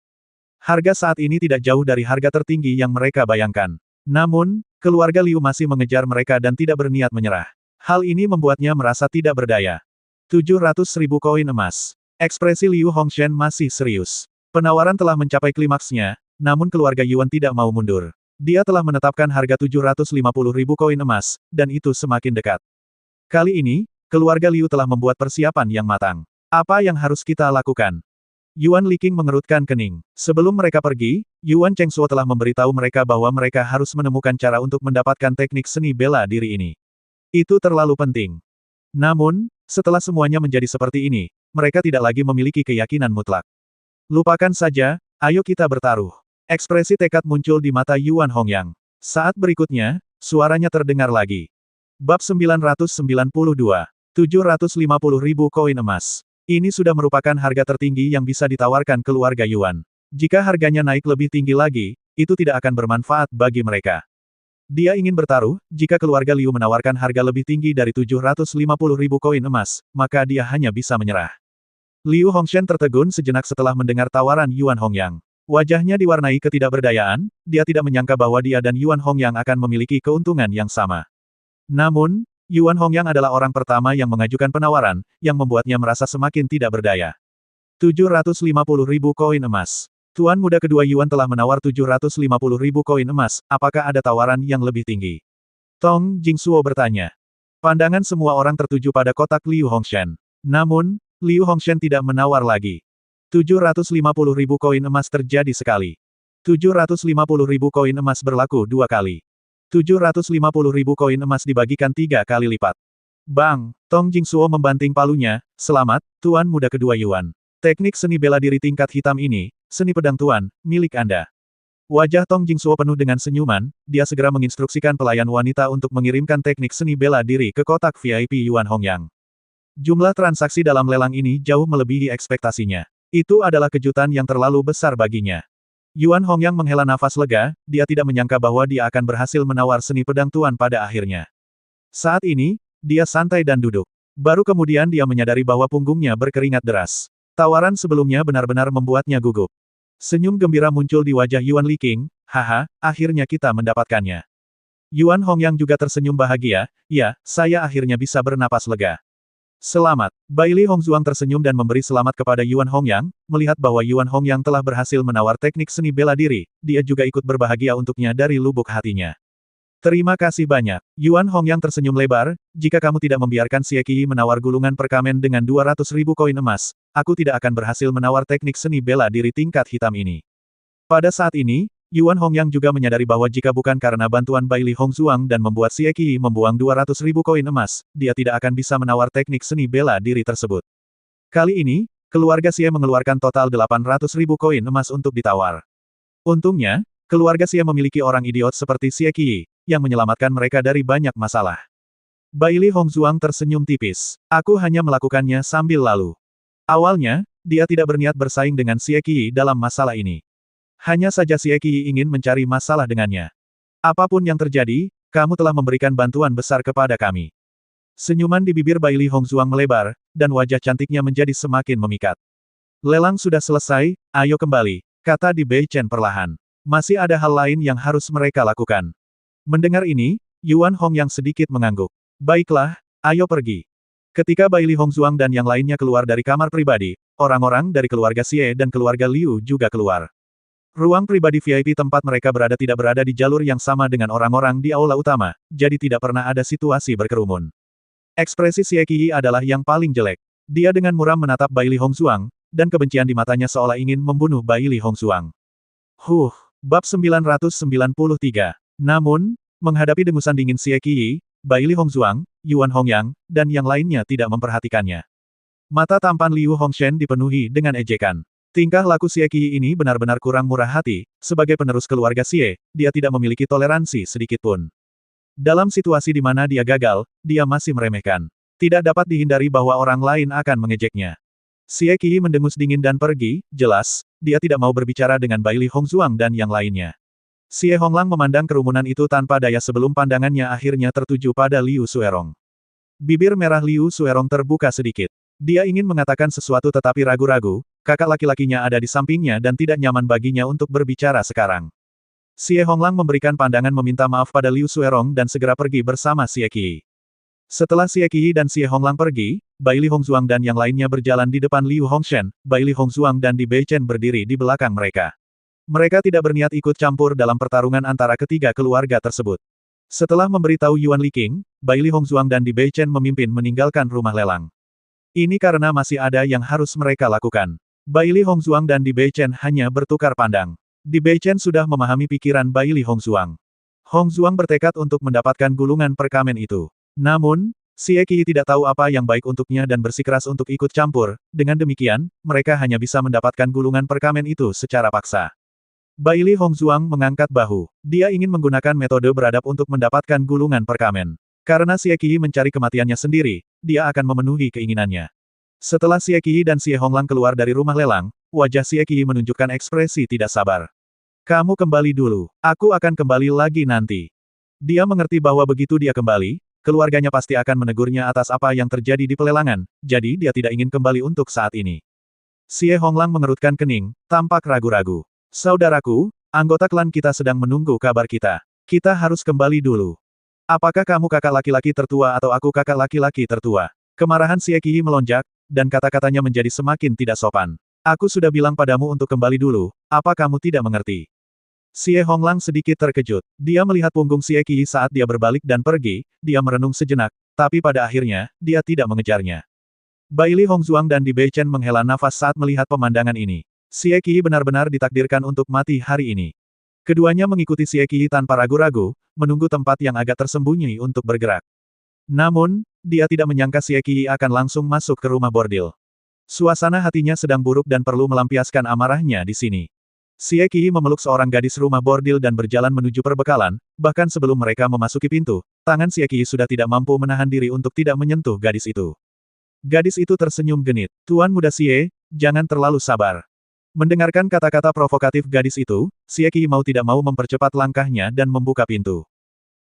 Harga saat ini tidak jauh dari harga tertinggi yang mereka bayangkan. Namun, keluarga Liu masih mengejar mereka dan tidak berniat menyerah. Hal ini membuatnya merasa tidak berdaya. 700.000 koin emas. Ekspresi Liu Hongshen masih serius. Penawaran telah mencapai klimaksnya, namun keluarga Yuan tidak mau mundur. Dia telah menetapkan harga 750.000 koin emas, dan itu semakin dekat. Kali ini, keluarga Liu telah membuat persiapan yang matang. Apa yang harus kita lakukan? Yuan Liqing mengerutkan kening. Sebelum mereka pergi, Yuan Chengsuo telah memberitahu mereka bahwa mereka harus menemukan cara untuk mendapatkan teknik seni bela diri ini. Itu terlalu penting. Namun, setelah semuanya menjadi seperti ini, mereka tidak lagi memiliki keyakinan mutlak. Lupakan saja, ayo kita bertaruh. Ekspresi tekad muncul di mata Yuan Hongyang. Saat berikutnya, suaranya terdengar lagi. Bab 992. 750.000 koin emas. Ini sudah merupakan harga tertinggi yang bisa ditawarkan keluarga Yuan. Jika harganya naik lebih tinggi lagi, itu tidak akan bermanfaat bagi mereka. Dia ingin bertaruh, jika keluarga Liu menawarkan harga lebih tinggi dari 750.000 koin emas, maka dia hanya bisa menyerah. Liu Hongshen tertegun sejenak setelah mendengar tawaran Yuan Hongyang. Wajahnya diwarnai ketidakberdayaan, dia tidak menyangka bahwa dia dan Yuan Hongyang akan memiliki keuntungan yang sama. Namun, Yuan Hongyang adalah orang pertama yang mengajukan penawaran, yang membuatnya merasa semakin tidak berdaya. 750.000 koin emas. Tuan muda kedua Yuan telah menawar 750.000 koin emas, apakah ada tawaran yang lebih tinggi? Tong Jingsuo bertanya. Pandangan semua orang tertuju pada kotak Liu Hongshen. Namun, Liu Hongshen tidak menawar lagi. 750.000 koin emas terjadi sekali. 750.000 koin emas berlaku 2 kali. 750.000 koin emas dibagikan 3 kali lipat. Bang! Tong Jingsuo membanting palunya, selamat, Tuan muda kedua Yuan. Teknik seni bela diri tingkat hitam ini, seni pedang Tuan, milik Anda. Wajah Tong Jingsuo penuh dengan senyuman, dia segera menginstruksikan pelayan wanita untuk mengirimkan teknik seni bela diri ke kotak VIP Yuan Hongyang. Jumlah transaksi dalam lelang ini jauh melebihi ekspektasinya. Itu adalah kejutan yang terlalu besar baginya. Yuan Hongyang menghela nafas lega, dia tidak menyangka bahwa dia akan berhasil menawar seni pedang Tuan pada akhirnya. Saat ini, dia santai dan duduk. Baru kemudian dia menyadari bahwa punggungnya berkeringat deras. Tawaran sebelumnya benar-benar membuatnya gugup. Senyum gembira muncul di wajah Yuan Liqing, haha, akhirnya kita mendapatkannya. Yuan Hongyang juga tersenyum bahagia, ya, saya akhirnya bisa bernapas lega. Selamat. Baili Hongzuang tersenyum dan memberi selamat kepada Yuan Hongyang, melihat bahwa Yuan Hongyang telah berhasil menawar teknik seni bela diri, dia juga ikut berbahagia untuknya dari lubuk hatinya. Terima kasih banyak. Yuan Hongyang tersenyum lebar, jika kamu tidak membiarkan Xie Qiyi menawar gulungan perkamen dengan 200.000 koin emas, aku tidak akan berhasil menawar teknik seni bela diri tingkat hitam ini. Pada saat ini, Yuan Hongyang juga menyadari bahwa jika bukan karena bantuan Baili Hongzuang dan membuat Xie Qiyi membuang 200.000 koin emas, dia tidak akan bisa menawar teknik seni bela diri tersebut. Kali ini, keluarga Xie mengeluarkan total 800.000 koin emas untuk ditawar. Untungnya, keluarga Xie memiliki orang idiot seperti Xie Qiyi, yang menyelamatkan mereka dari banyak masalah. Baili Hongzuang tersenyum tipis. Aku hanya melakukannya sambil lalu. Awalnya, dia tidak berniat bersaing dengan Xie Qiyi dalam masalah ini. Hanya saja Xie Qiyi ingin mencari masalah dengannya. Apapun yang terjadi, kamu telah memberikan bantuan besar kepada kami. Senyuman di bibir Baili Hongzuang melebar, dan wajah cantiknya menjadi semakin memikat. Lelang sudah selesai, ayo kembali, kata Di Bei Chen perlahan. Masih ada hal lain yang harus mereka lakukan. Mendengar ini, Yuan Hongyang sedikit mengangguk. Baiklah, ayo pergi. Ketika Baili Hongzuang dan yang lainnya keluar dari kamar pribadi, orang-orang dari keluarga Xie dan keluarga Liu juga keluar. Ruang pribadi VIP tempat mereka berada tidak berada di jalur yang sama dengan orang-orang di aula utama, jadi tidak pernah ada situasi berkerumun. Ekspresi Xie Qiyi adalah yang paling jelek. Dia dengan muram menatap Baili Hongzuang, dan kebencian di matanya seolah ingin membunuh Baili Hongzuang. Bab 993. Namun, menghadapi dengusan dingin Xie Qiyi, Baili Hongzuang, Yuan Hongyang, dan yang lainnya tidak memperhatikannya. Mata tampan Liu Hongshen dipenuhi dengan ejekan. Tingkah laku Xie Qiyi ini benar-benar kurang murah hati, sebagai penerus keluarga Xie, dia tidak memiliki toleransi sedikitpun. Dalam situasi di mana dia gagal, dia masih meremehkan. Tidak dapat dihindari bahwa orang lain akan mengejeknya. Xie Qiyi mendengus dingin dan pergi, jelas, dia tidak mau berbicara dengan Baili Hongzuang dan yang lainnya. Xie Honglang memandang kerumunan itu tanpa daya sebelum pandangannya akhirnya tertuju pada Liu Suerong. Bibir merah Liu Suerong terbuka sedikit. Dia ingin mengatakan sesuatu tetapi ragu-ragu, kakak laki-lakinya ada di sampingnya dan tidak nyaman baginya untuk berbicara sekarang. Xie Honglang memberikan pandangan meminta maaf pada Liu Suerong dan segera pergi bersama Xie Qiyi. Setelah Xie Qiyi dan Xie Honglang pergi, Baili Hongzuang dan yang lainnya berjalan di depan Liu Hongshen, Baili Hongzuang dan Di Bei Chen berdiri di belakang mereka. Mereka tidak berniat ikut campur dalam pertarungan antara ketiga keluarga tersebut. Setelah memberitahu Yuan Liqing, Baili Hongzuang dan Di Bei Chen memimpin meninggalkan rumah lelang. Ini karena masih ada yang harus mereka lakukan. Baili Hongzuang dan Di Bei Chen hanya bertukar pandang. Di Bei Chen sudah memahami pikiran Baili Hongzuang. Hongzuang bertekad untuk mendapatkan gulungan perkamen itu. Namun, Xie Qiyi tidak tahu apa yang baik untuknya dan bersikeras untuk ikut campur, dengan demikian, mereka hanya bisa mendapatkan gulungan perkamen itu secara paksa. Baili Hongzuang mengangkat bahu. Dia ingin menggunakan metode beradab untuk mendapatkan gulungan perkamen. Karena Xie Qiyi mencari kematiannya sendiri, dia akan memenuhi keinginannya. Setelah Xie Qiyi dan Xie Honglang keluar dari rumah lelang, wajah Xie Qiyi menunjukkan ekspresi tidak sabar. Kamu kembali dulu, aku akan kembali lagi nanti. Dia mengerti bahwa begitu dia kembali, keluarganya pasti akan menegurnya atas apa yang terjadi di pelelangan, jadi dia tidak ingin kembali untuk saat ini. Xie Honglang mengerutkan kening, tampak ragu-ragu. Saudaraku, anggota klan kita sedang menunggu kabar kita. Kita harus kembali dulu. Apakah kamu kakak laki-laki tertua atau aku kakak laki-laki tertua? Kemarahan Xie Qiyi melonjak, dan kata-katanya menjadi semakin tidak sopan. Aku sudah bilang padamu untuk kembali dulu, apa kamu tidak mengerti? Xie Honglang sedikit terkejut. Dia melihat punggung Xie Qiyi saat dia berbalik dan pergi, dia merenung sejenak, tapi pada akhirnya, dia tidak mengejarnya. Baili Hongzuang dan Di Bei Chen menghela nafas saat melihat pemandangan ini. Xie Qiyi benar-benar ditakdirkan untuk mati hari ini. Keduanya mengikuti Xie Qiyi tanpa ragu-ragu, menunggu tempat yang agak tersembunyi untuk bergerak. Namun, dia tidak menyangka Xie Qiyi akan langsung masuk ke rumah bordil. Suasana hatinya sedang buruk dan perlu melampiaskan amarahnya di sini. Xie Qiyi memeluk seorang gadis rumah bordil dan berjalan menuju perbekalan, bahkan sebelum mereka memasuki pintu, tangan Xie Qiyi sudah tidak mampu menahan diri untuk tidak menyentuh gadis itu. Gadis itu tersenyum genit. Tuan muda Xie, jangan terlalu sabar. Mendengarkan kata-kata provokatif gadis itu, Xie Qiyi mau tidak mau mempercepat langkahnya dan membuka pintu.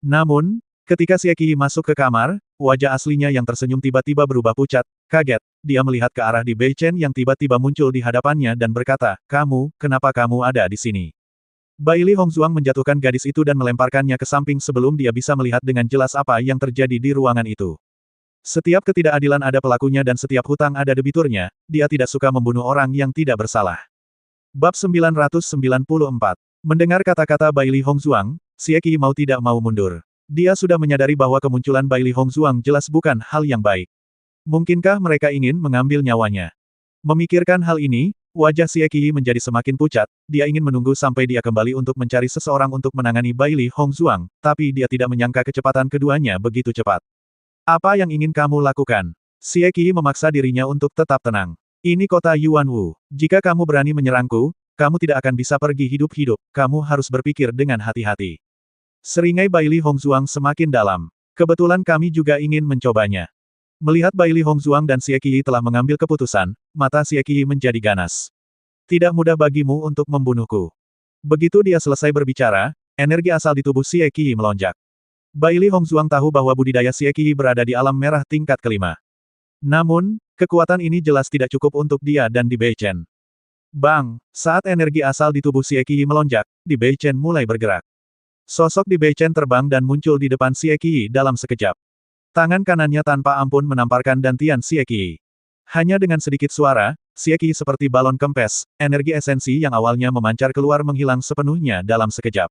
Namun, ketika Xie Qiyi masuk ke kamar, wajah aslinya yang tersenyum tiba-tiba berubah pucat, kaget, dia melihat ke arah Di Bei Chen yang tiba-tiba muncul di hadapannya dan berkata, kenapa kamu ada di sini? Baili Hongzuang menjatuhkan gadis itu dan melemparkannya ke samping sebelum dia bisa melihat dengan jelas apa yang terjadi di ruangan itu. Setiap ketidakadilan ada pelakunya dan setiap hutang ada debiturnya, dia tidak suka membunuh orang yang tidak bersalah. Bab 994. Mendengar kata-kata Bai Li Hongzhuang, Xie Qi mau tidak mau mundur. Dia sudah menyadari bahwa kemunculan Bai Li Hongzhuang jelas bukan hal yang baik. Mungkinkah mereka ingin mengambil nyawanya? Memikirkan hal ini, wajah Xie Qi menjadi semakin pucat, dia ingin menunggu sampai dia kembali untuk mencari seseorang untuk menangani Bai Li Hongzhuang, tapi dia tidak menyangka kecepatan keduanya begitu cepat. Apa yang ingin kamu lakukan? Xie Qi memaksa dirinya untuk tetap tenang. Ini kota Yuanwu. Jika kamu berani menyerangku, kamu tidak akan bisa pergi hidup-hidup, kamu harus berpikir dengan hati-hati. Seringai Bai Li Hongzhuang semakin dalam. Kebetulan kami juga ingin mencobanya. Melihat Bai Li Hongzhuang dan Xie Qi telah mengambil keputusan, mata Xie Qi menjadi ganas. Tidak mudah bagimu untuk membunuhku. Begitu dia selesai berbicara, energi asal di tubuh Xie Qi melonjak. Bai Li Hongzhuang tahu bahwa budidaya Xie Qi berada di alam merah tingkat kelima. Namun, kekuatan ini jelas tidak cukup untuk dia dan Di Beichen. Bang! Saat energi asal di tubuh Xie Qi melonjak, Di Beichen mulai bergerak. Sosok Di Beichen terbang dan muncul di depan Xie Qi dalam sekejap. Tangan kanannya tanpa ampun menamparkan dantian Xie Qi. Hanya dengan sedikit suara, Xie Qi seperti balon kempes, energi esensi yang awalnya memancar keluar menghilang sepenuhnya dalam sekejap.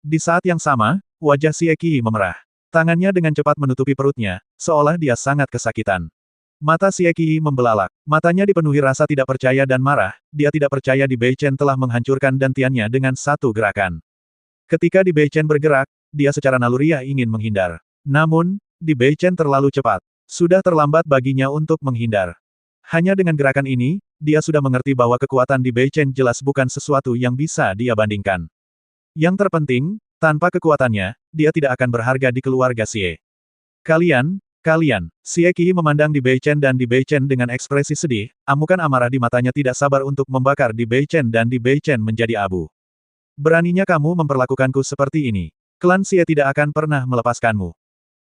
Di saat yang sama, wajah Xie Qi memerah. Tangannya dengan cepat menutupi perutnya, seolah dia sangat kesakitan. Mata Xie Qi membelalak. Matanya dipenuhi rasa tidak percaya dan marah, dia tidak percaya Di Beichen telah menghancurkan dantiannya dengan satu gerakan. Ketika Di Beichen bergerak, dia secara naluriah ingin menghindar. Namun, Di Beichen terlalu cepat. Sudah terlambat baginya untuk menghindar. Hanya dengan gerakan ini, dia sudah mengerti bahwa kekuatan Di Beichen jelas bukan sesuatu yang bisa dia bandingkan. Yang terpenting, tanpa kekuatannya, dia tidak akan berharga di keluarga Xie. Kalian, Xie Qi memandang Di Beichen dan Di Beichen dengan ekspresi sedih, amukan amarah di matanya tidak sabar untuk membakar Di Beichen dan Di Beichen menjadi abu. Beraninya kamu memperlakukanku seperti ini. Klan Xie tidak akan pernah melepaskanmu.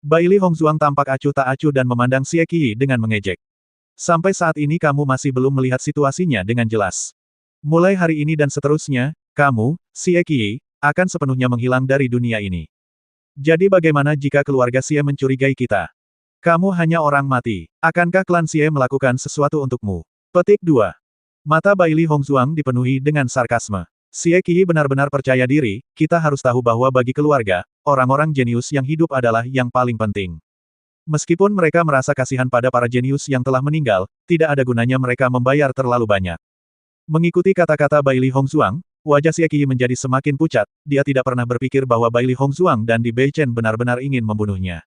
Bai Li Hongzhuang tampak acuh tak acuh dan memandang Xie Qi dengan mengejek. Sampai saat ini kamu masih belum melihat situasinya dengan jelas. Mulai hari ini dan seterusnya, kamu, Xie Qi, akan sepenuhnya menghilang dari dunia ini. Jadi bagaimana jika keluarga Xie mencurigai kita? Kamu hanya orang mati. Akankah klan Xie melakukan sesuatu untukmu? Petik 2. Mata Bai Li Hongzhuang dipenuhi dengan sarkasme. Xie Qi benar-benar percaya diri, kita harus tahu bahwa bagi keluarga, orang-orang jenius yang hidup adalah yang paling penting. Meskipun mereka merasa kasihan pada para jenius yang telah meninggal, tidak ada gunanya mereka membayar terlalu banyak. Mengikuti kata-kata Bai Li Hongzhuang, wajah Xie Qi menjadi semakin pucat, dia tidak pernah berpikir bahwa Bai Li Hongzhuang dan Di Beichen benar-benar ingin membunuhnya.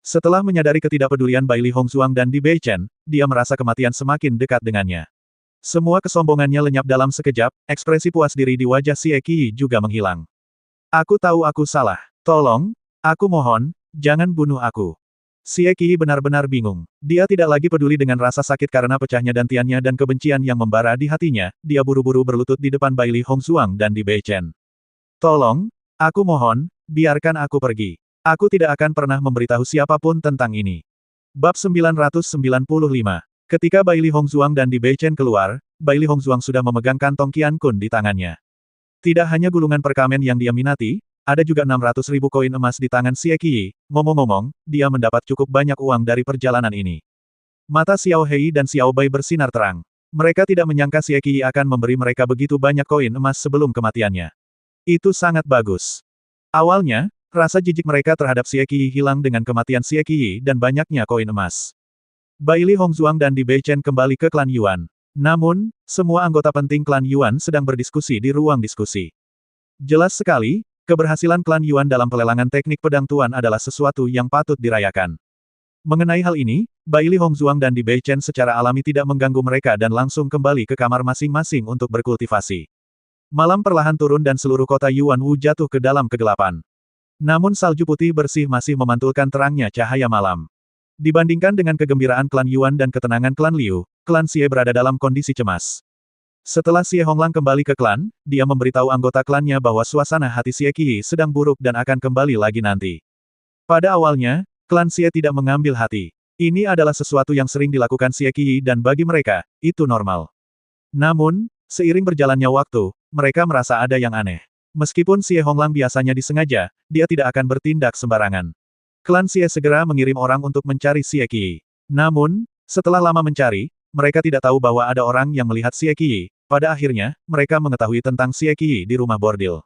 Setelah menyadari ketidakpedulian Bai Li Hongzhuang dan Di Beichen, dia merasa kematian semakin dekat dengannya. Semua kesombongannya lenyap dalam sekejap, ekspresi puas diri di wajah Xie Qi juga menghilang. Aku tahu aku salah. Tolong, aku mohon, jangan bunuh aku. Xie Qi benar-benar bingung. Dia tidak lagi peduli dengan rasa sakit karena pecahnya dantiannya dan kebencian yang membara di hatinya, dia buru-buru berlutut di depan Bai Li Hongzhuang dan Di Beichen. Tolong, aku mohon, biarkan aku pergi. Aku tidak akan pernah memberitahu siapapun tentang ini. Bab 995. Ketika Bai Li Hongzhuang dan Di Beichen keluar, Bai Li Hongzhuang sudah memegang kantong Qian Kun di tangannya. Tidak hanya gulungan perkamen yang dia minati, ada juga 600.000 koin emas di tangan Xie Qi. Ngomong-ngomong, dia mendapat cukup banyak uang dari perjalanan ini. Mata Xiao Hei dan Xiao Bai bersinar terang. Mereka tidak menyangka Xie Qi akan memberi mereka begitu banyak koin emas sebelum kematiannya. Itu sangat bagus. Awalnya, rasa jijik mereka terhadap Xie Qi hilang dengan kematian Xie Qi dan banyaknya koin emas. Bai Li Hongzhuang dan Di Beichen kembali ke klan Yuan. Namun, semua anggota penting klan Yuan sedang berdiskusi di ruang diskusi. Jelas sekali, keberhasilan klan Yuan dalam pelelangan teknik pedang tuan adalah sesuatu yang patut dirayakan. Mengenai hal ini, Bai Li Hongzhuang dan Di Beichen secara alami tidak mengganggu mereka dan langsung kembali ke kamar masing-masing untuk berkultivasi. Malam perlahan turun dan seluruh kota Yuanwu jatuh ke dalam kegelapan. Namun salju putih bersih masih memantulkan terangnya cahaya malam. Dibandingkan dengan kegembiraan klan Yuan dan ketenangan klan Liu, klan Xie berada dalam kondisi cemas. Setelah Xie Honglang kembali ke klan, dia memberitahu anggota klannya bahwa suasana hati Xie Qi sedang buruk dan akan kembali lagi nanti. Pada awalnya, klan Xie tidak mengambil hati. Ini adalah sesuatu yang sering dilakukan Xie Qi dan bagi mereka, itu normal. Namun, seiring berjalannya waktu, mereka merasa ada yang aneh. Meskipun Xie Honglang biasanya disengaja, dia tidak akan bertindak sembarangan. Klan Xie segera mengirim orang untuk mencari Xie Qiyi. Namun, setelah lama mencari, mereka tidak tahu bahwa ada orang yang melihat Xie Qiyi. Pada akhirnya, mereka mengetahui tentang Xie Qiyi di rumah bordil.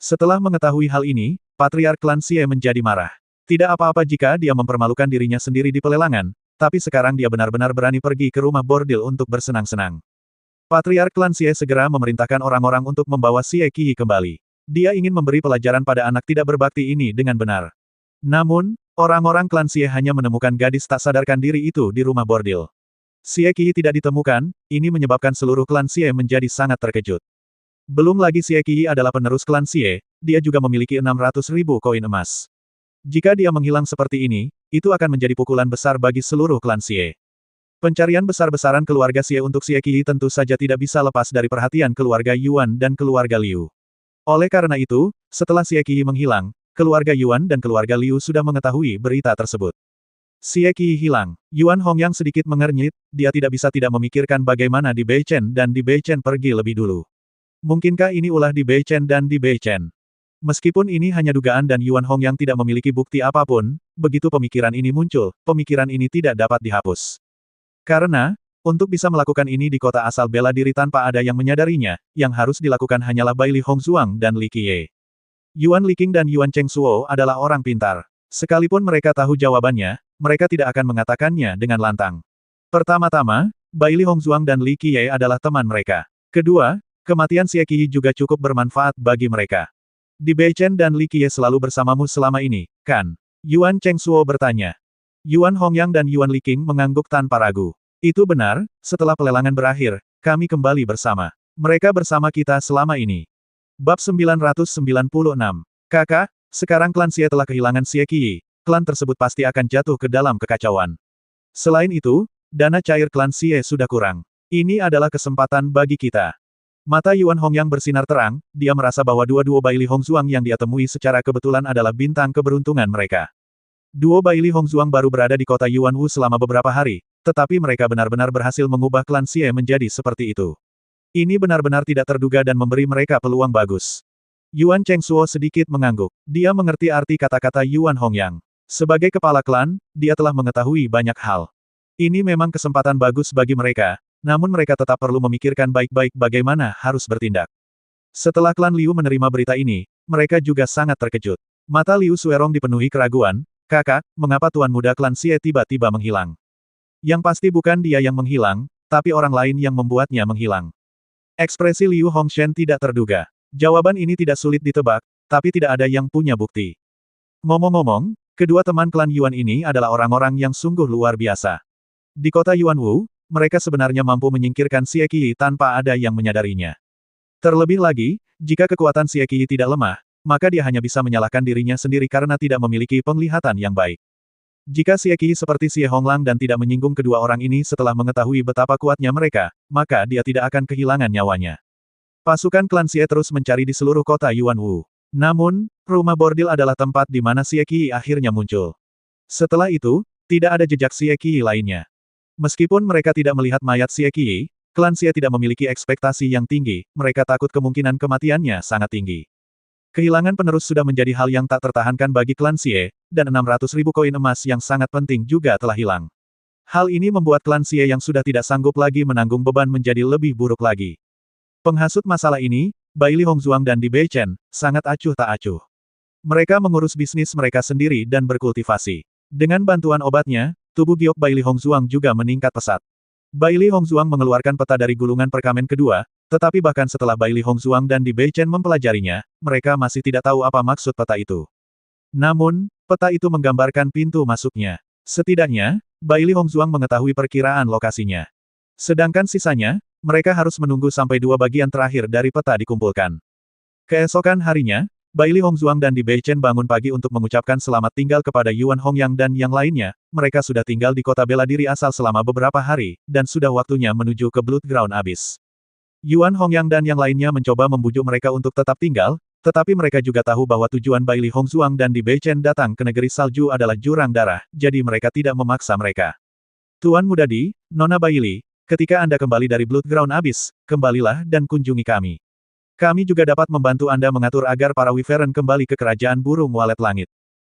Setelah mengetahui hal ini, Patriark Klan Xie menjadi marah. Tidak apa-apa jika dia mempermalukan dirinya sendiri di pelelangan, tapi sekarang dia benar-benar berani pergi ke rumah bordil untuk bersenang-senang. Patriark Klan Xie segera memerintahkan orang-orang untuk membawa Xie Qiyi kembali. Dia ingin memberi pelajaran pada anak tidak berbakti ini dengan benar. Namun, orang-orang Klan Xie hanya menemukan gadis tak sadarkan diri itu di rumah bordil. Xie Qiyi tidak ditemukan, ini menyebabkan seluruh Klan Xie menjadi sangat terkejut. Belum lagi Xie Qiyi adalah penerus Klan Xie, dia juga memiliki 600.000 koin emas. Jika dia menghilang seperti ini, itu akan menjadi pukulan besar bagi seluruh Klan Xie. Pencarian besar-besaran keluarga Xie untuk Xie Qiyi tentu saja tidak bisa lepas dari perhatian keluarga Yuan dan keluarga Liu. Oleh karena itu, setelah Xie Qiyi menghilang, keluarga Yuan dan keluarga Liu sudah mengetahui berita tersebut. Xie Qiyi hilang. Yuan Hongyang sedikit mengernyit, dia tidak bisa tidak memikirkan bagaimana Di Beichen dan Di Beichen pergi lebih dulu. Mungkinkah ini ulah Di Beichen dan Di Beichen? Meskipun ini hanya dugaan dan Yuan Hongyang tidak memiliki bukti apapun, begitu pemikiran ini muncul, pemikiran ini tidak dapat dihapus. Karena, untuk bisa melakukan ini di kota asal bela diri tanpa ada yang menyadarinya, yang harus dilakukan hanyalah Bai Li Hongzhuang dan Li Qiye. Yuan Liqing dan Yuan Chengsuo adalah orang pintar. Sekalipun mereka tahu jawabannya, mereka tidak akan mengatakannya dengan lantang. Pertama-tama, Bai Li Hongzhuang dan Li Qiye adalah teman mereka. Kedua, kematian Xie Qiyi juga cukup bermanfaat bagi mereka. Di Beichen dan Li Qiye selalu bersamamu selama ini, kan? Yuan Chengsuo bertanya. Yuan Hongyang dan Yuan Liqing mengangguk tanpa ragu. Itu benar, setelah pelelangan berakhir, kami kembali bersama. Mereka bersama kita selama ini. Bab 996. Kakak, sekarang klan Xie telah kehilangan Xie Qiyi, klan tersebut pasti akan jatuh ke dalam kekacauan. Selain itu, dana cair klan Xie sudah kurang. Ini adalah kesempatan bagi kita. Mata Yuan Hongyang bersinar terang, dia merasa bahwa dua-dua Bai Li Hongzhuang yang dia temui secara kebetulan adalah bintang keberuntungan mereka. Duo Bai Li Hongzhuang baru berada di kota Yuanwu selama beberapa hari, tetapi mereka benar-benar berhasil mengubah klan Xie menjadi seperti itu. Ini benar-benar tidak terduga dan memberi mereka peluang bagus. Yuan Chengsuo sedikit mengangguk. Dia mengerti arti kata-kata Yuan Hongyang. Sebagai kepala klan, dia telah mengetahui banyak hal. Ini memang kesempatan bagus bagi mereka, namun mereka tetap perlu memikirkan baik-baik bagaimana harus bertindak. Setelah klan Liu menerima berita ini, mereka juga sangat terkejut. Mata Liu Suerong dipenuhi keraguan. Kakak, mengapa Tuan Muda klan Xie tiba-tiba menghilang? Yang pasti bukan dia yang menghilang, tapi orang lain yang membuatnya menghilang. Ekspresi Liu Hongshen tidak terduga. Jawaban ini tidak sulit ditebak, tapi tidak ada yang punya bukti. Ngomong-ngomong, kedua teman klan Yuan ini adalah orang-orang yang sungguh luar biasa. Di kota Yuanwu, mereka sebenarnya mampu menyingkirkan Xie Qiyi tanpa ada yang menyadarinya. Terlebih lagi, jika kekuatan Xie Qiyi tidak lemah, maka dia hanya bisa menyalahkan dirinya sendiri karena tidak memiliki penglihatan yang baik. Jika Xie Qiyi seperti Xie Honglang dan tidak menyinggung kedua orang ini setelah mengetahui betapa kuatnya mereka, maka dia tidak akan kehilangan nyawanya. Pasukan klan Xie terus mencari di seluruh kota Yuanwu. Namun, rumah bordil adalah tempat di mana Xie Qiyi akhirnya muncul. Setelah itu, tidak ada jejak Xie Qiyi lainnya. Meskipun mereka tidak melihat mayat Xie Qiyi, klan Xie tidak memiliki ekspektasi yang tinggi, mereka takut kemungkinan kematiannya sangat tinggi. Kehilangan penerus sudah menjadi hal yang tak tertahankan bagi klan Xie, dan 600.000 koin emas yang sangat penting juga telah hilang. Hal ini membuat klan Xie yang sudah tidak sanggup lagi menanggung beban menjadi lebih buruk lagi. Penghasut masalah ini, Bai Li Hongzhuang dan Di Beichen, sangat acuh tak acuh. Mereka mengurus bisnis mereka sendiri dan berkultivasi. Dengan bantuan obatnya, tubuh giok Bai Li Hongzhuang juga meningkat pesat. Bai Li Hongzhuang mengeluarkan peta dari gulungan perkamen kedua, tetapi bahkan setelah Bai Li Hongzhuang dan Di Beichen mempelajarinya, mereka masih tidak tahu apa maksud peta itu. Namun, peta itu menggambarkan pintu masuknya. Setidaknya, Bai Li Hongzhuang mengetahui perkiraan lokasinya. Sedangkan sisanya, mereka harus menunggu sampai dua bagian terakhir dari peta dikumpulkan. Keesokan harinya, Bai Li Hongzhuang dan Di Beichen bangun pagi untuk mengucapkan selamat tinggal kepada Yuan Hongyang dan yang lainnya. Mereka sudah tinggal di kota bela diri asal selama beberapa hari, dan sudah waktunya menuju ke Blood Ground Abyss. Yuan Hongyang dan yang lainnya mencoba membujuk mereka untuk tetap tinggal, tetapi mereka juga tahu bahwa tujuan Bai Li Hongzhuang dan Di Beichen datang ke negeri salju adalah jurang darah, jadi mereka tidak memaksa mereka. Tuan Muda Di, Nona Bai Li, ketika Anda kembali dari Blood Ground Abyss, kembalilah dan kunjungi kami. Kami juga dapat membantu Anda mengatur agar para Wyvern kembali ke kerajaan burung walet langit.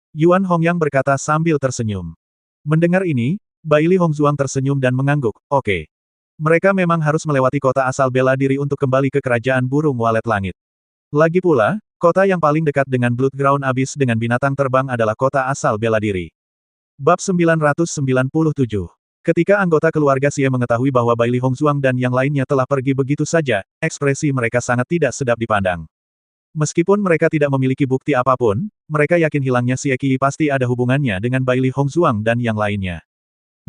Yuan Hongyang berkata sambil tersenyum. Mendengar ini, Bai Li Hongzuang tersenyum dan mengangguk, oke. Mereka memang harus melewati kota asal bela diri untuk kembali ke kerajaan burung walet langit. Lagi pula, kota yang paling dekat dengan Blood Ground Abyss dengan binatang terbang adalah kota asal bela diri. Bab 997. Ketika anggota keluarga Xie mengetahui bahwa Bai Li Hongzuang dan yang lainnya telah pergi begitu saja, ekspresi mereka sangat tidak sedap dipandang. Meskipun mereka tidak memiliki bukti apapun, mereka yakin hilangnya Xie Qi pasti ada hubungannya dengan Bai Li Hongzuang dan yang lainnya.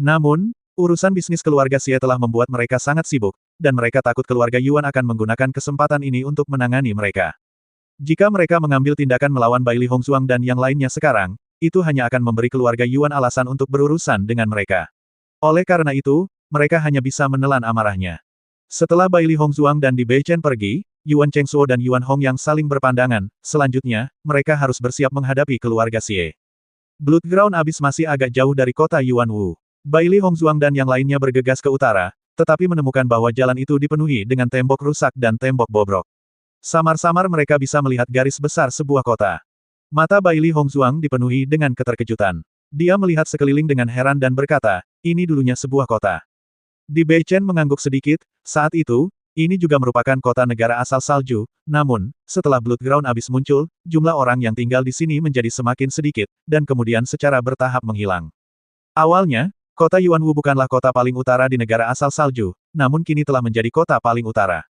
Namun, urusan bisnis keluarga Xie telah membuat mereka sangat sibuk, dan mereka takut keluarga Yuan akan menggunakan kesempatan ini untuk menangani mereka. Jika mereka mengambil tindakan melawan Bai Li Hongzuang dan yang lainnya sekarang, itu hanya akan memberi keluarga Yuan alasan untuk berurusan dengan mereka. Oleh karena itu, mereka hanya bisa menelan amarahnya. Setelah Bai Li Hongzuang dan Di Beichen pergi, Yuan Chengsuo dan Yuan Hongyang saling berpandangan, selanjutnya, mereka harus bersiap menghadapi keluarga Xie. Blood Ground Abyss masih agak jauh dari kota Yuan Wu. Bai Li Hongzuang dan yang lainnya bergegas ke utara, tetapi menemukan bahwa jalan itu dipenuhi dengan tembok rusak dan tembok bobrok. Samar-samar mereka bisa melihat garis besar sebuah kota. Mata Bai Li Hongzuang dipenuhi dengan keterkejutan. Dia melihat sekeliling dengan heran dan berkata, ini dulunya sebuah kota. Di Beichen mengangguk sedikit, saat itu, ini juga merupakan kota negara asal salju, namun, setelah Blood Ground Abyss muncul, jumlah orang yang tinggal di sini menjadi semakin sedikit, dan kemudian secara bertahap menghilang. Awalnya, kota Yuan Wu bukanlah kota paling utara di negara asal salju, namun kini telah menjadi kota paling utara.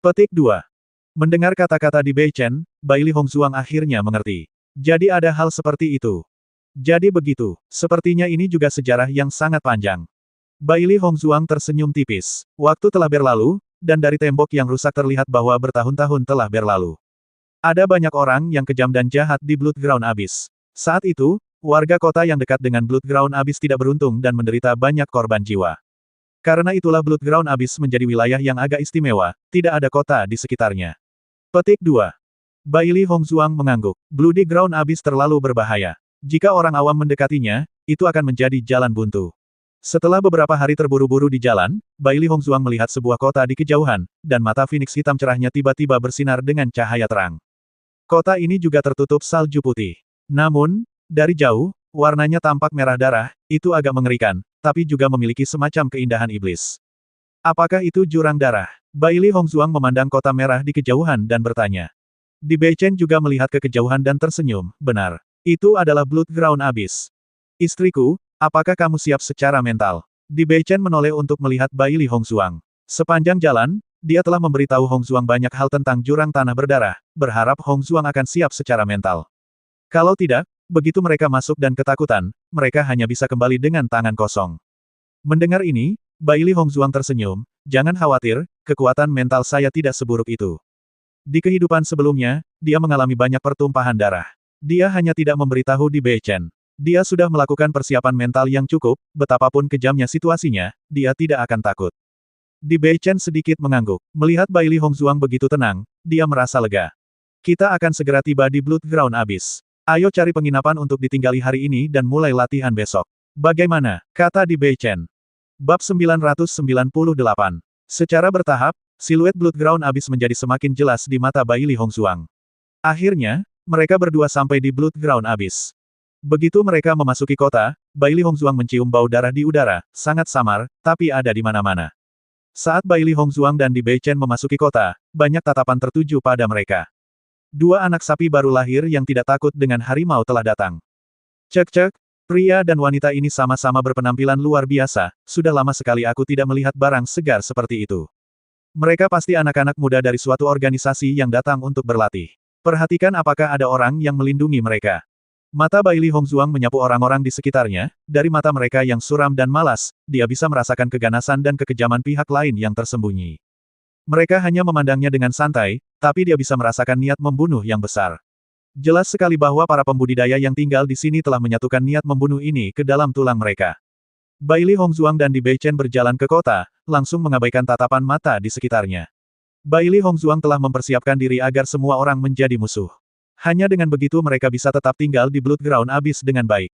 Petik 2. Mendengar kata-kata Di Beichen, Bai Li Hongzuang akhirnya mengerti. Jadi ada hal seperti itu. Jadi begitu, sepertinya ini juga sejarah yang sangat panjang. Bai Li Hongzuang tersenyum tipis. Waktu telah berlalu, dan dari tembok yang rusak terlihat bahwa bertahun-tahun telah berlalu. Ada banyak orang yang kejam dan jahat di Blood Ground Abyss. Saat itu, warga kota yang dekat dengan Blood Ground Abyss tidak beruntung dan menderita banyak korban jiwa. Karena itulah Blood Ground Abyss menjadi wilayah yang agak istimewa, tidak ada kota di sekitarnya. Petik 2. Bai Li Hongzuang mengangguk. Bloody Ground Abyss terlalu berbahaya. Jika orang awam mendekatinya, itu akan menjadi jalan buntu. Setelah beberapa hari terburu-buru di jalan, Bai Li Hongzuang melihat sebuah kota di kejauhan, dan mata Phoenix hitam cerahnya tiba-tiba bersinar dengan cahaya terang. Kota ini juga tertutup salju putih. Namun, dari jauh, warnanya tampak merah darah, itu agak mengerikan, tapi juga memiliki semacam keindahan iblis. Apakah itu jurang darah? Bai Li Hongzuang memandang kota merah di kejauhan dan bertanya. Di Beichen juga melihat ke kejauhan dan tersenyum, benar. Itu adalah Blood Ground Abyss. Istriku, apakah kamu siap secara mental? Di Beichen menoleh untuk melihat Bai Li Hongzuang. Sepanjang jalan, dia telah memberitahu Hongzuang banyak hal tentang jurang tanah berdarah, berharap Hongzuang akan siap secara mental. Kalau tidak, begitu mereka masuk dan ketakutan, mereka hanya bisa kembali dengan tangan kosong. Mendengar ini, Bai Li Hongzuang tersenyum, jangan khawatir, kekuatan mental saya tidak seburuk itu. Di kehidupan sebelumnya, dia mengalami banyak pertumpahan darah. Dia hanya tidak memberitahu Di Beichen. Dia sudah melakukan persiapan mental yang cukup, betapapun kejamnya situasinya, dia tidak akan takut. Di Beichen sedikit mengangguk. Melihat Bai Li Hongzuang begitu tenang, dia merasa lega. Kita akan segera tiba di Blood Ground Abyss. Ayo cari penginapan untuk ditinggali hari ini dan mulai latihan besok. Bagaimana? Kata Di Beichen. Bab 998. Secara bertahap, siluet Blood Ground Abyss menjadi semakin jelas di mata Bai Li Hongzuang. Akhirnya, mereka berdua sampai di Blood Ground Abyss. Begitu mereka memasuki kota, Bai Li Hongzuang mencium bau darah di udara, sangat samar, tapi ada di mana-mana. Saat Bai Li Hongzuang dan Di Beichen memasuki kota, banyak tatapan tertuju pada mereka. Dua anak sapi baru lahir yang tidak takut dengan harimau telah datang. Cek-cek, pria dan wanita ini sama-sama berpenampilan luar biasa, sudah lama sekali aku tidak melihat barang segar seperti itu. Mereka pasti anak-anak muda dari suatu organisasi yang datang untuk berlatih. Perhatikan apakah ada orang yang melindungi mereka. Mata Bai Li Hongzuang menyapu orang-orang di sekitarnya, dari mata mereka yang suram dan malas, dia bisa merasakan keganasan dan kekejaman pihak lain yang tersembunyi. Mereka hanya memandangnya dengan santai, tapi dia bisa merasakan niat membunuh yang besar. Jelas sekali bahwa para pembudidaya yang tinggal di sini telah menyatukan niat membunuh ini ke dalam tulang mereka. Bai Li Hongzuang dan Di Beichen berjalan ke kota, langsung mengabaikan tatapan mata di sekitarnya. Bai Li Hongzuang telah mempersiapkan diri agar semua orang menjadi musuh. Hanya dengan begitu mereka bisa tetap tinggal di Blood Ground Abyss dengan baik.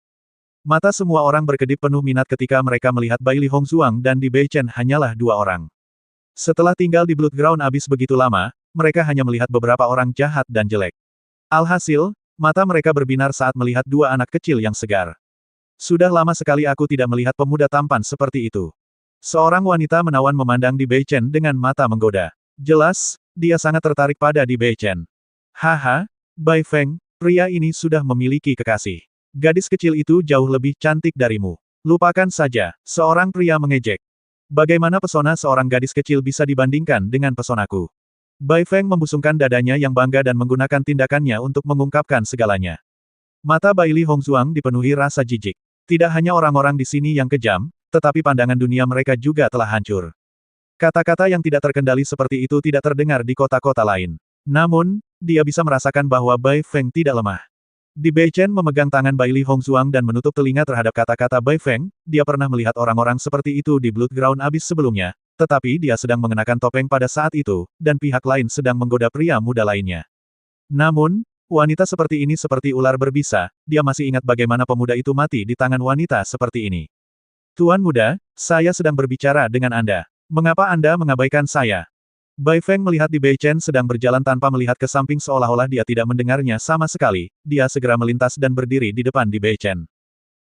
Mata semua orang berkedip penuh minat ketika mereka melihat Bai Li Hongzuang dan Di Beichen hanyalah dua orang. Setelah tinggal di Blood Ground Abyss begitu lama, mereka hanya melihat beberapa orang jahat dan jelek. Alhasil, Mata mereka berbinar saat melihat dua anak kecil yang segar. Sudah lama sekali aku tidak melihat pemuda tampan seperti itu. Seorang wanita menawan memandang Di Beichen dengan mata menggoda. Jelas, dia sangat tertarik pada Di Beichen. Haha, Bai Feng, pria ini sudah memiliki kekasih. Gadis kecil itu jauh lebih cantik darimu. Lupakan saja, seorang pria mengejek. Bagaimana pesona seorang gadis kecil bisa dibandingkan dengan pesonaku? Bai Feng membusungkan dadanya yang bangga dan menggunakan tindakannya untuk mengungkapkan segalanya. Mata Bai Li Hongzuang dipenuhi rasa jijik. Tidak hanya orang-orang di sini yang kejam, tetapi pandangan dunia mereka juga telah hancur. Kata-kata yang tidak terkendali seperti itu tidak terdengar di kota-kota lain. Namun, dia bisa merasakan bahwa Bai Feng tidak lemah. Di Beichen memegang tangan Bai Li Hongzuang dan menutup telinga terhadap kata-kata Bai Feng, dia pernah melihat orang-orang seperti itu di Blood Ground Abyss sebelumnya, tetapi dia sedang mengenakan topeng pada saat itu, dan pihak lain sedang menggoda pria muda lainnya. Namun, wanita seperti ini seperti ular berbisa, dia masih ingat bagaimana pemuda itu mati di tangan wanita seperti ini. Tuan muda, saya sedang berbicara dengan Anda. Mengapa Anda mengabaikan saya? Bai Feng melihat Di Beichen sedang berjalan tanpa melihat ke samping seolah-olah dia tidak mendengarnya sama sekali, dia segera melintas dan berdiri di depan Di Beichen.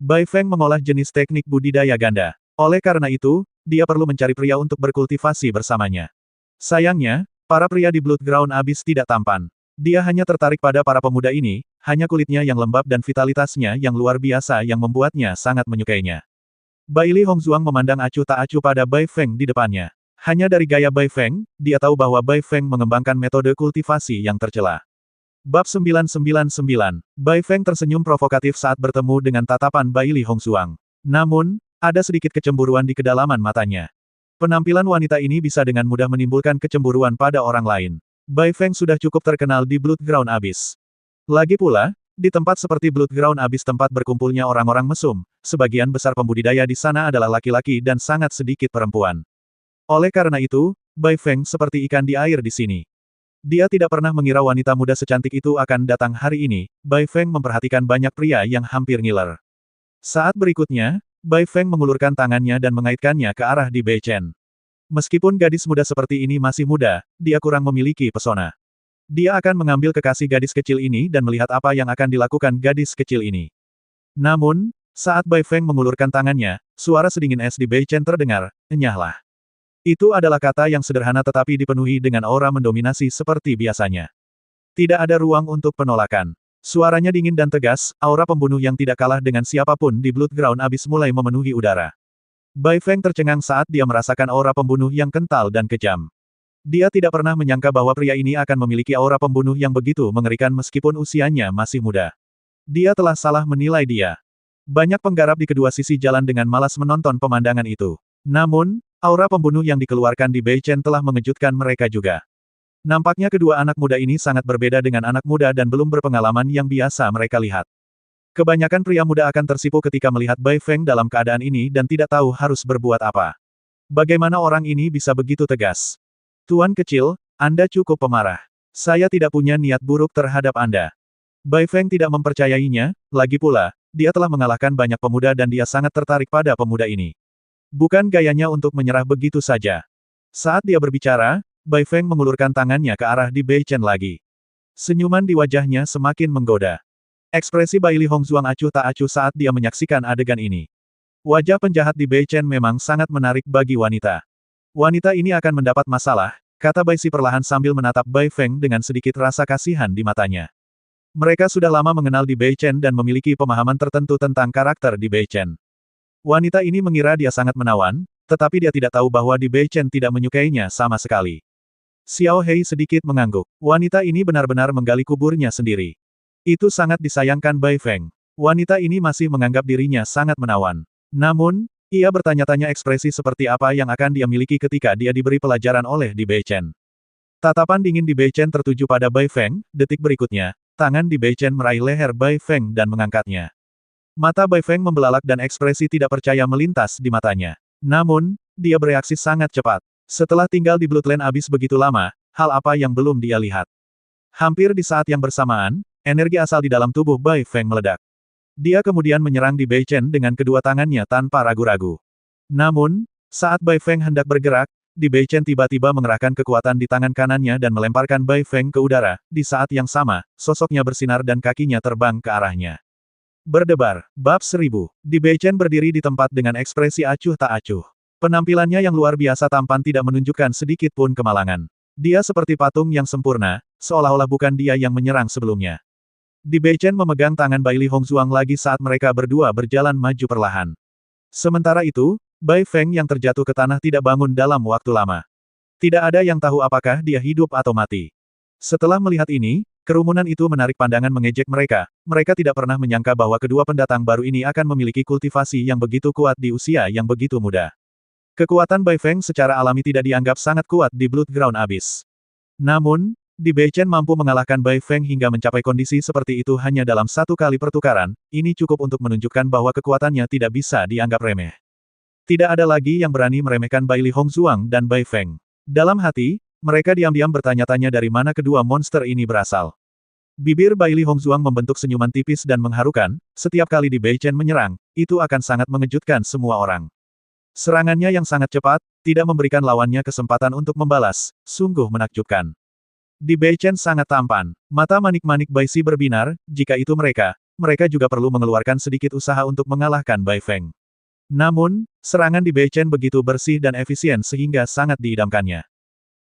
Bai Feng mengolah jenis teknik budidaya ganda. Oleh karena itu, dia perlu mencari pria untuk berkultivasi bersamanya. Sayangnya, para pria di Blood Ground Abyss tidak tampan. Dia hanya tertarik pada para pemuda ini, hanya kulitnya yang lembab dan vitalitasnya yang luar biasa yang membuatnya sangat menyukainya. Bai Li Hongzuang memandang acuh tak acuh pada Bai Feng di depannya. Hanya dari gaya Bai Feng, dia tahu bahwa Bai Feng mengembangkan metode kultivasi yang tercela. Bab 999. Bai Feng tersenyum provokatif saat bertemu dengan tatapan Bai Li Hongzuang. Namun, ada sedikit kecemburuan di kedalaman matanya. Penampilan wanita ini bisa dengan mudah menimbulkan kecemburuan pada orang lain. Bai Feng sudah cukup terkenal di Blood Ground Abyss. Lagi pula, di tempat seperti Blood Ground Abyss tempat berkumpulnya orang-orang mesum, sebagian besar pembudidaya di sana adalah laki-laki dan sangat sedikit perempuan. Oleh karena itu, Bai Feng seperti ikan di air di sini. Dia tidak pernah mengira wanita muda secantik itu akan datang hari ini. Bai Feng memperhatikan banyak pria yang hampir ngiler. Saat berikutnya, Bai Feng mengulurkan tangannya dan mengaitkannya ke arah Di Beichen. Meskipun gadis muda seperti ini masih muda, dia kurang memiliki pesona. Dia akan mengambil kekasih gadis kecil ini dan melihat apa yang akan dilakukan gadis kecil ini. Namun, saat Bai Feng mengulurkan tangannya, suara sedingin es Di Beichen terdengar, "Enyahlah." Itu adalah kata yang sederhana tetapi dipenuhi dengan aura mendominasi seperti biasanya. Tidak ada ruang untuk penolakan. Suaranya dingin dan tegas, aura pembunuh yang tidak kalah dengan siapapun di Blood Ground Abyss mulai memenuhi udara. Bai Feng tercengang saat dia merasakan aura pembunuh yang kental dan kejam. Dia tidak pernah menyangka bahwa pria ini akan memiliki aura pembunuh yang begitu mengerikan meskipun usianya masih muda. Dia telah salah menilai dia. Banyak penggarap di kedua sisi jalan dengan malas menonton pemandangan itu. Namun, aura pembunuh yang dikeluarkan Di Beichen telah mengejutkan mereka juga. Nampaknya kedua anak muda ini sangat berbeda dengan anak muda dan belum berpengalaman yang biasa mereka lihat. Kebanyakan pria muda akan tersipu ketika melihat Bai Feng dalam keadaan ini dan tidak tahu harus berbuat apa. Bagaimana orang ini bisa begitu tegas? Tuan kecil, Anda cukup pemarah. Saya tidak punya niat buruk terhadap Anda. Bai Feng tidak mempercayainya, lagi pula, dia telah mengalahkan banyak pemuda dan dia sangat tertarik pada pemuda ini. Bukan gayanya untuk menyerah begitu saja. Saat dia berbicara, Bai Feng mengulurkan tangannya ke arah Di Beichen lagi. Senyuman di wajahnya semakin menggoda. Ekspresi Bai Li Hongzuang acuh tak acuh saat dia menyaksikan adegan ini. Wajah penjahat Di Beichen memang sangat menarik bagi wanita. Wanita ini akan mendapat masalah, kata Bai Si perlahan sambil menatap Bai Feng dengan sedikit rasa kasihan di matanya. Mereka sudah lama mengenal Di Beichen dan memiliki pemahaman tertentu tentang karakter Di Beichen. Wanita ini mengira dia sangat menawan, tetapi dia tidak tahu bahwa Di Beichen tidak menyukainya sama sekali. Xiao Hei sedikit mengangguk. Wanita ini benar-benar menggali kuburnya sendiri. Itu sangat disayangkan Bai Feng. Wanita ini masih menganggap dirinya sangat menawan. Namun, ia bertanya-tanya ekspresi seperti apa yang akan dia miliki ketika dia diberi pelajaran oleh Di Beichen. Tatapan dingin Di Beichen tertuju pada Bai Feng, detik berikutnya, tangan Di Beichen meraih leher Bai Feng dan mengangkatnya. Mata Bai Feng membelalak dan ekspresi tidak percaya melintas di matanya. Namun, dia bereaksi sangat cepat. Setelah tinggal di Bloodland Abyss begitu lama, hal apa yang belum dia lihat? Hampir di saat yang bersamaan, energi asal di dalam tubuh Bai Feng meledak. Dia kemudian menyerang Di Beichen dengan kedua tangannya tanpa ragu-ragu. Namun, saat Bai Feng hendak bergerak, Di Beichen tiba-tiba mengerahkan kekuatan di tangan kanannya dan melemparkan Bai Feng ke udara. Di saat yang sama, sosoknya bersinar dan kakinya terbang ke arahnya. Berdebar. Bab 1000. Di Beichen berdiri di tempat dengan ekspresi acuh tak acuh. Penampilannya yang luar biasa tampan tidak menunjukkan sedikit pun kemalangan. Dia seperti patung yang sempurna, seolah-olah bukan dia yang menyerang sebelumnya. Di Beichen memegang tangan Bai Li Hongzuang lagi saat mereka berdua berjalan maju perlahan. Sementara itu, Bai Feng yang terjatuh ke tanah tidak bangun dalam waktu lama. Tidak ada yang tahu apakah dia hidup atau mati. Setelah melihat ini, kerumunan itu menarik pandangan mengejek mereka. Mereka tidak pernah menyangka bahwa kedua pendatang baru ini akan memiliki kultivasi yang begitu kuat di usia yang begitu muda. Kekuatan Bai Feng secara alami tidak dianggap sangat kuat di Blood Ground Abyss. Namun, Di Beichen mampu mengalahkan Bai Feng hingga mencapai kondisi seperti itu hanya dalam satu kali pertukaran, ini cukup untuk menunjukkan bahwa kekuatannya tidak bisa dianggap remeh. Tidak ada lagi yang berani meremehkan Bai Li Hongzuang dan Bai Feng. Dalam hati, mereka diam-diam bertanya-tanya dari mana kedua monster ini berasal. Bibir Bai Li Hongzuang membentuk senyuman tipis dan mengharukan, setiap kali Di Beichen menyerang, itu akan sangat mengejutkan semua orang. Serangannya yang sangat cepat, tidak memberikan lawannya kesempatan untuk membalas, sungguh menakjubkan. Di Beichen sangat tampan, mata manik-manik Bai Si berbinar, jika itu mereka juga perlu mengeluarkan sedikit usaha untuk mengalahkan Bai Feng. Namun, serangan Di Beichen begitu bersih dan efisien sehingga sangat diidamkannya.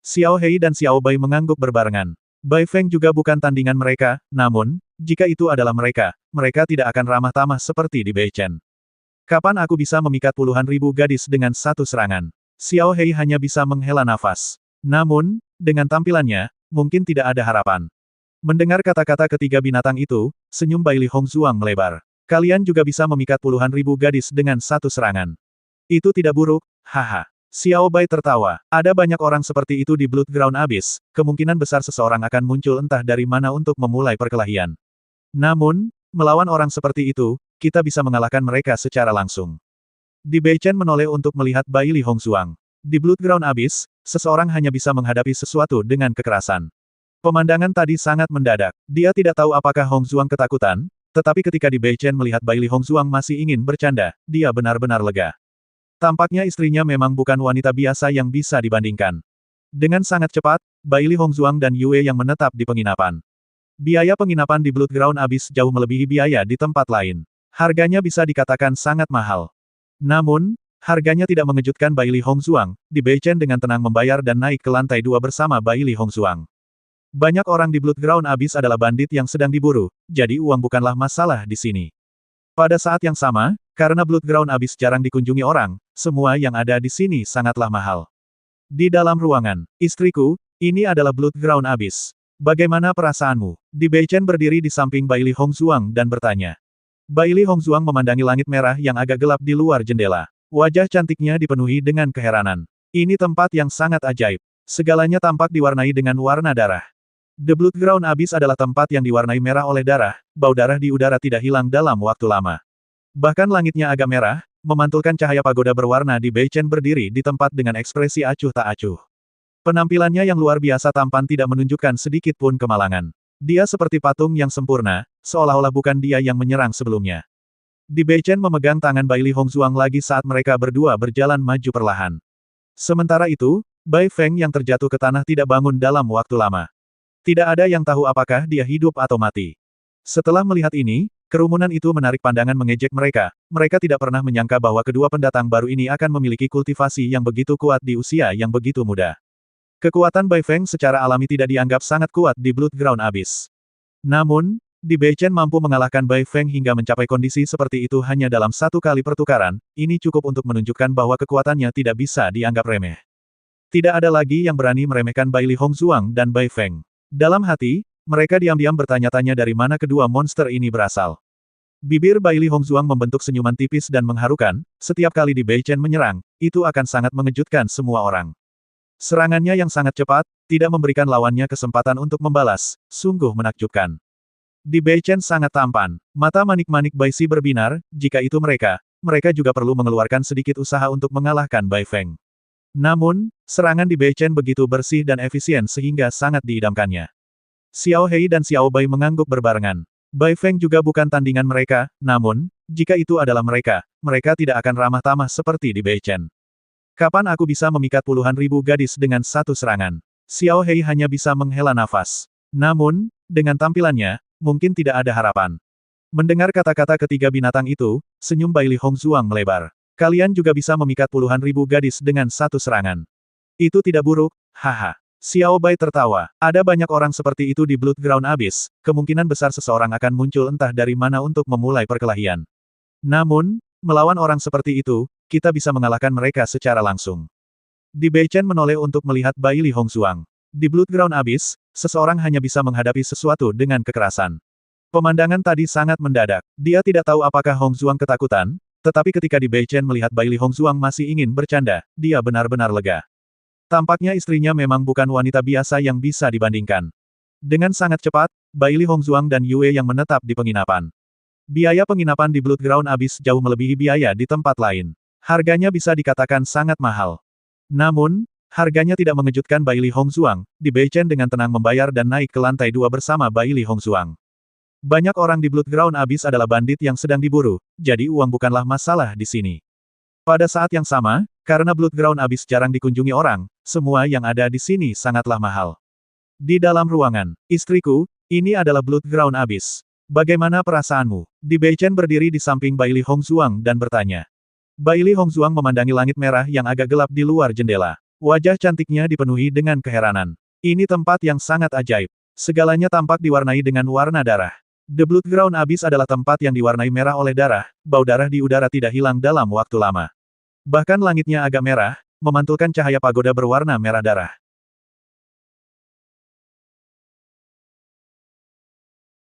Xiao Hei dan Xiao Bai mengangguk berbarengan. Bai Feng juga bukan tandingan mereka, namun, jika itu adalah mereka tidak akan ramah tamah seperti Di Beichen. Kapan aku bisa memikat puluhan ribu gadis dengan satu serangan? Xiao Hei hanya bisa menghela nafas. Namun, dengan tampilannya, mungkin tidak ada harapan. Mendengar kata-kata ketiga binatang itu, senyum Bai Li Hongzuang melebar. Kalian juga bisa memikat puluhan ribu gadis dengan satu serangan. Itu tidak buruk, haha. Xiao Bai tertawa. Ada banyak orang seperti itu di Blood Ground Abyss, kemungkinan besar seseorang akan muncul entah dari mana untuk memulai perkelahian. Namun, melawan orang seperti itu, kita bisa mengalahkan mereka secara langsung. Di Beichen menoleh untuk melihat Bai Li Hongzuang. Di Blood Ground Abyss, seseorang hanya bisa menghadapi sesuatu dengan kekerasan. Pemandangan tadi sangat mendadak. Dia tidak tahu apakah Hongzuang ketakutan, tetapi ketika Di Beichen melihat Bai Li Hongzuang masih ingin bercanda, dia benar-benar lega. Tampaknya istrinya memang bukan wanita biasa yang bisa dibandingkan. Dengan sangat cepat, Bai Li Hongzuang dan Yue yang menetap di penginapan. Biaya penginapan di Blood Ground Abyss jauh melebihi biaya di tempat lain. Harganya bisa dikatakan sangat mahal. Namun, harganya tidak mengejutkan Bai Li Hongzuang. Di Beichen dengan tenang membayar dan naik ke lantai 2 bersama Bai Li Hongzuang. Banyak orang di Blood Ground Abyss adalah bandit yang sedang diburu, jadi uang bukanlah masalah di sini. Pada saat yang sama, karena Blood Ground Abyss jarang dikunjungi orang, semua yang ada di sini sangatlah mahal. Di dalam ruangan, istriku, ini adalah Blood Ground Abyss. Bagaimana perasaanmu? Di Beichen berdiri di samping Bai Li Hongzuang dan bertanya. Bai Li Hongzuang memandangi langit merah yang agak gelap di luar jendela. Wajah cantiknya dipenuhi dengan keheranan. Ini tempat yang sangat ajaib. Segalanya tampak diwarnai dengan warna darah. The Blood Ground Abyss adalah tempat yang diwarnai merah oleh darah, bau darah di udara tidak hilang dalam waktu lama. Bahkan langitnya agak merah, memantulkan cahaya pagoda berwarna Di Beichen berdiri di tempat dengan ekspresi acuh tak acuh. Penampilannya yang luar biasa tampan tidak menunjukkan sedikit pun kemalangan. Dia seperti patung yang sempurna, seolah-olah bukan dia yang menyerang sebelumnya. Di Beichen memegang tangan Bai Li Hongzuang lagi saat mereka berdua berjalan maju perlahan. Sementara itu, Bai Feng yang terjatuh ke tanah tidak bangun dalam waktu lama. Tidak ada yang tahu apakah dia hidup atau mati. Setelah melihat ini, kerumunan itu menarik pandangan mengejek mereka. Mereka tidak pernah menyangka bahwa kedua pendatang baru ini akan memiliki kultivasi yang begitu kuat di usia yang begitu muda. Kekuatan Bai Feng secara alami tidak dianggap sangat kuat di Blood Ground Abyss. Namun, Di Beichen mampu mengalahkan Bai Feng hingga mencapai kondisi seperti itu hanya dalam satu kali pertukaran, ini cukup untuk menunjukkan bahwa kekuatannya tidak bisa dianggap remeh. Tidak ada lagi yang berani meremehkan Bai Li Hongzuang dan Bai Feng. Dalam hati, mereka diam-diam bertanya-tanya dari mana kedua monster ini berasal. Bibir Bai Li Hongzuang membentuk senyuman tipis dan mengharukan, setiap kali Di Beichen menyerang, itu akan sangat mengejutkan semua orang. Serangannya yang sangat cepat, tidak memberikan lawannya kesempatan untuk membalas, sungguh menakjubkan. Di Beichen sangat tampan, mata manik-manik Bai Si berbinar, jika itu mereka juga perlu mengeluarkan sedikit usaha untuk mengalahkan Bai Feng. Namun, serangan Di Beichen begitu bersih dan efisien sehingga sangat diidamkannya. Xiao Hei dan Xiao Bai mengangguk berbarengan. Bai Feng juga bukan tandingan mereka, namun, jika itu adalah mereka tidak akan ramah tamah seperti Di Beichen. Kapan aku bisa memikat puluhan ribu gadis dengan satu serangan? Xiao Hei hanya bisa menghela nafas. Namun, dengan tampilannya, mungkin tidak ada harapan. Mendengar kata-kata ketiga binatang itu, senyum Baili Hongzuang melebar. Kalian juga bisa memikat puluhan ribu gadis dengan satu serangan. Itu tidak buruk, haha. Xiao Bai tertawa. Ada banyak orang seperti itu di Blood Ground Abyss, kemungkinan besar seseorang akan muncul entah dari mana untuk memulai perkelahian. Namun, melawan orang seperti itu, kita bisa mengalahkan mereka secara langsung. Di Beichen menoleh untuk melihat Baili Hongzuang. Di Blood Ground Abyss, seseorang hanya bisa menghadapi sesuatu dengan kekerasan. Pemandangan tadi sangat mendadak. Dia tidak tahu apakah Hongzuang ketakutan, tetapi ketika di Beichen melihat Baili Hongzuang masih ingin bercanda, dia benar-benar lega. Tampaknya istrinya memang bukan wanita biasa yang bisa dibandingkan. Dengan sangat cepat, Baili Hongzuang dan Yue yang menetap di penginapan. Biaya penginapan di Blood Ground Abyss jauh melebihi biaya di tempat lain. Harganya bisa dikatakan sangat mahal. Namun, harganya tidak mengejutkan Baili Hongzuang, di Beichen dengan tenang membayar dan naik ke lantai 2 bersama Baili Hongzuang. Banyak orang di Blood Ground Abyss adalah bandit yang sedang diburu, jadi uang bukanlah masalah di sini. Pada saat yang sama, karena Blood Ground Abyss jarang dikunjungi orang, semua yang ada di sini sangatlah mahal. Di dalam ruangan, istriku, ini adalah Blood Ground Abyss. Bagaimana perasaanmu? Di Beichen berdiri di samping Baili Hongzuang dan bertanya. Baili Hongzuang memandangi langit merah yang agak gelap di luar jendela. Wajah cantiknya dipenuhi dengan keheranan. Ini tempat yang sangat ajaib. Segalanya tampak diwarnai dengan warna darah. The Blood Ground Abyss adalah tempat yang diwarnai merah oleh darah, bau darah di udara tidak hilang dalam waktu lama. Bahkan langitnya agak merah, memantulkan cahaya pagoda berwarna merah darah.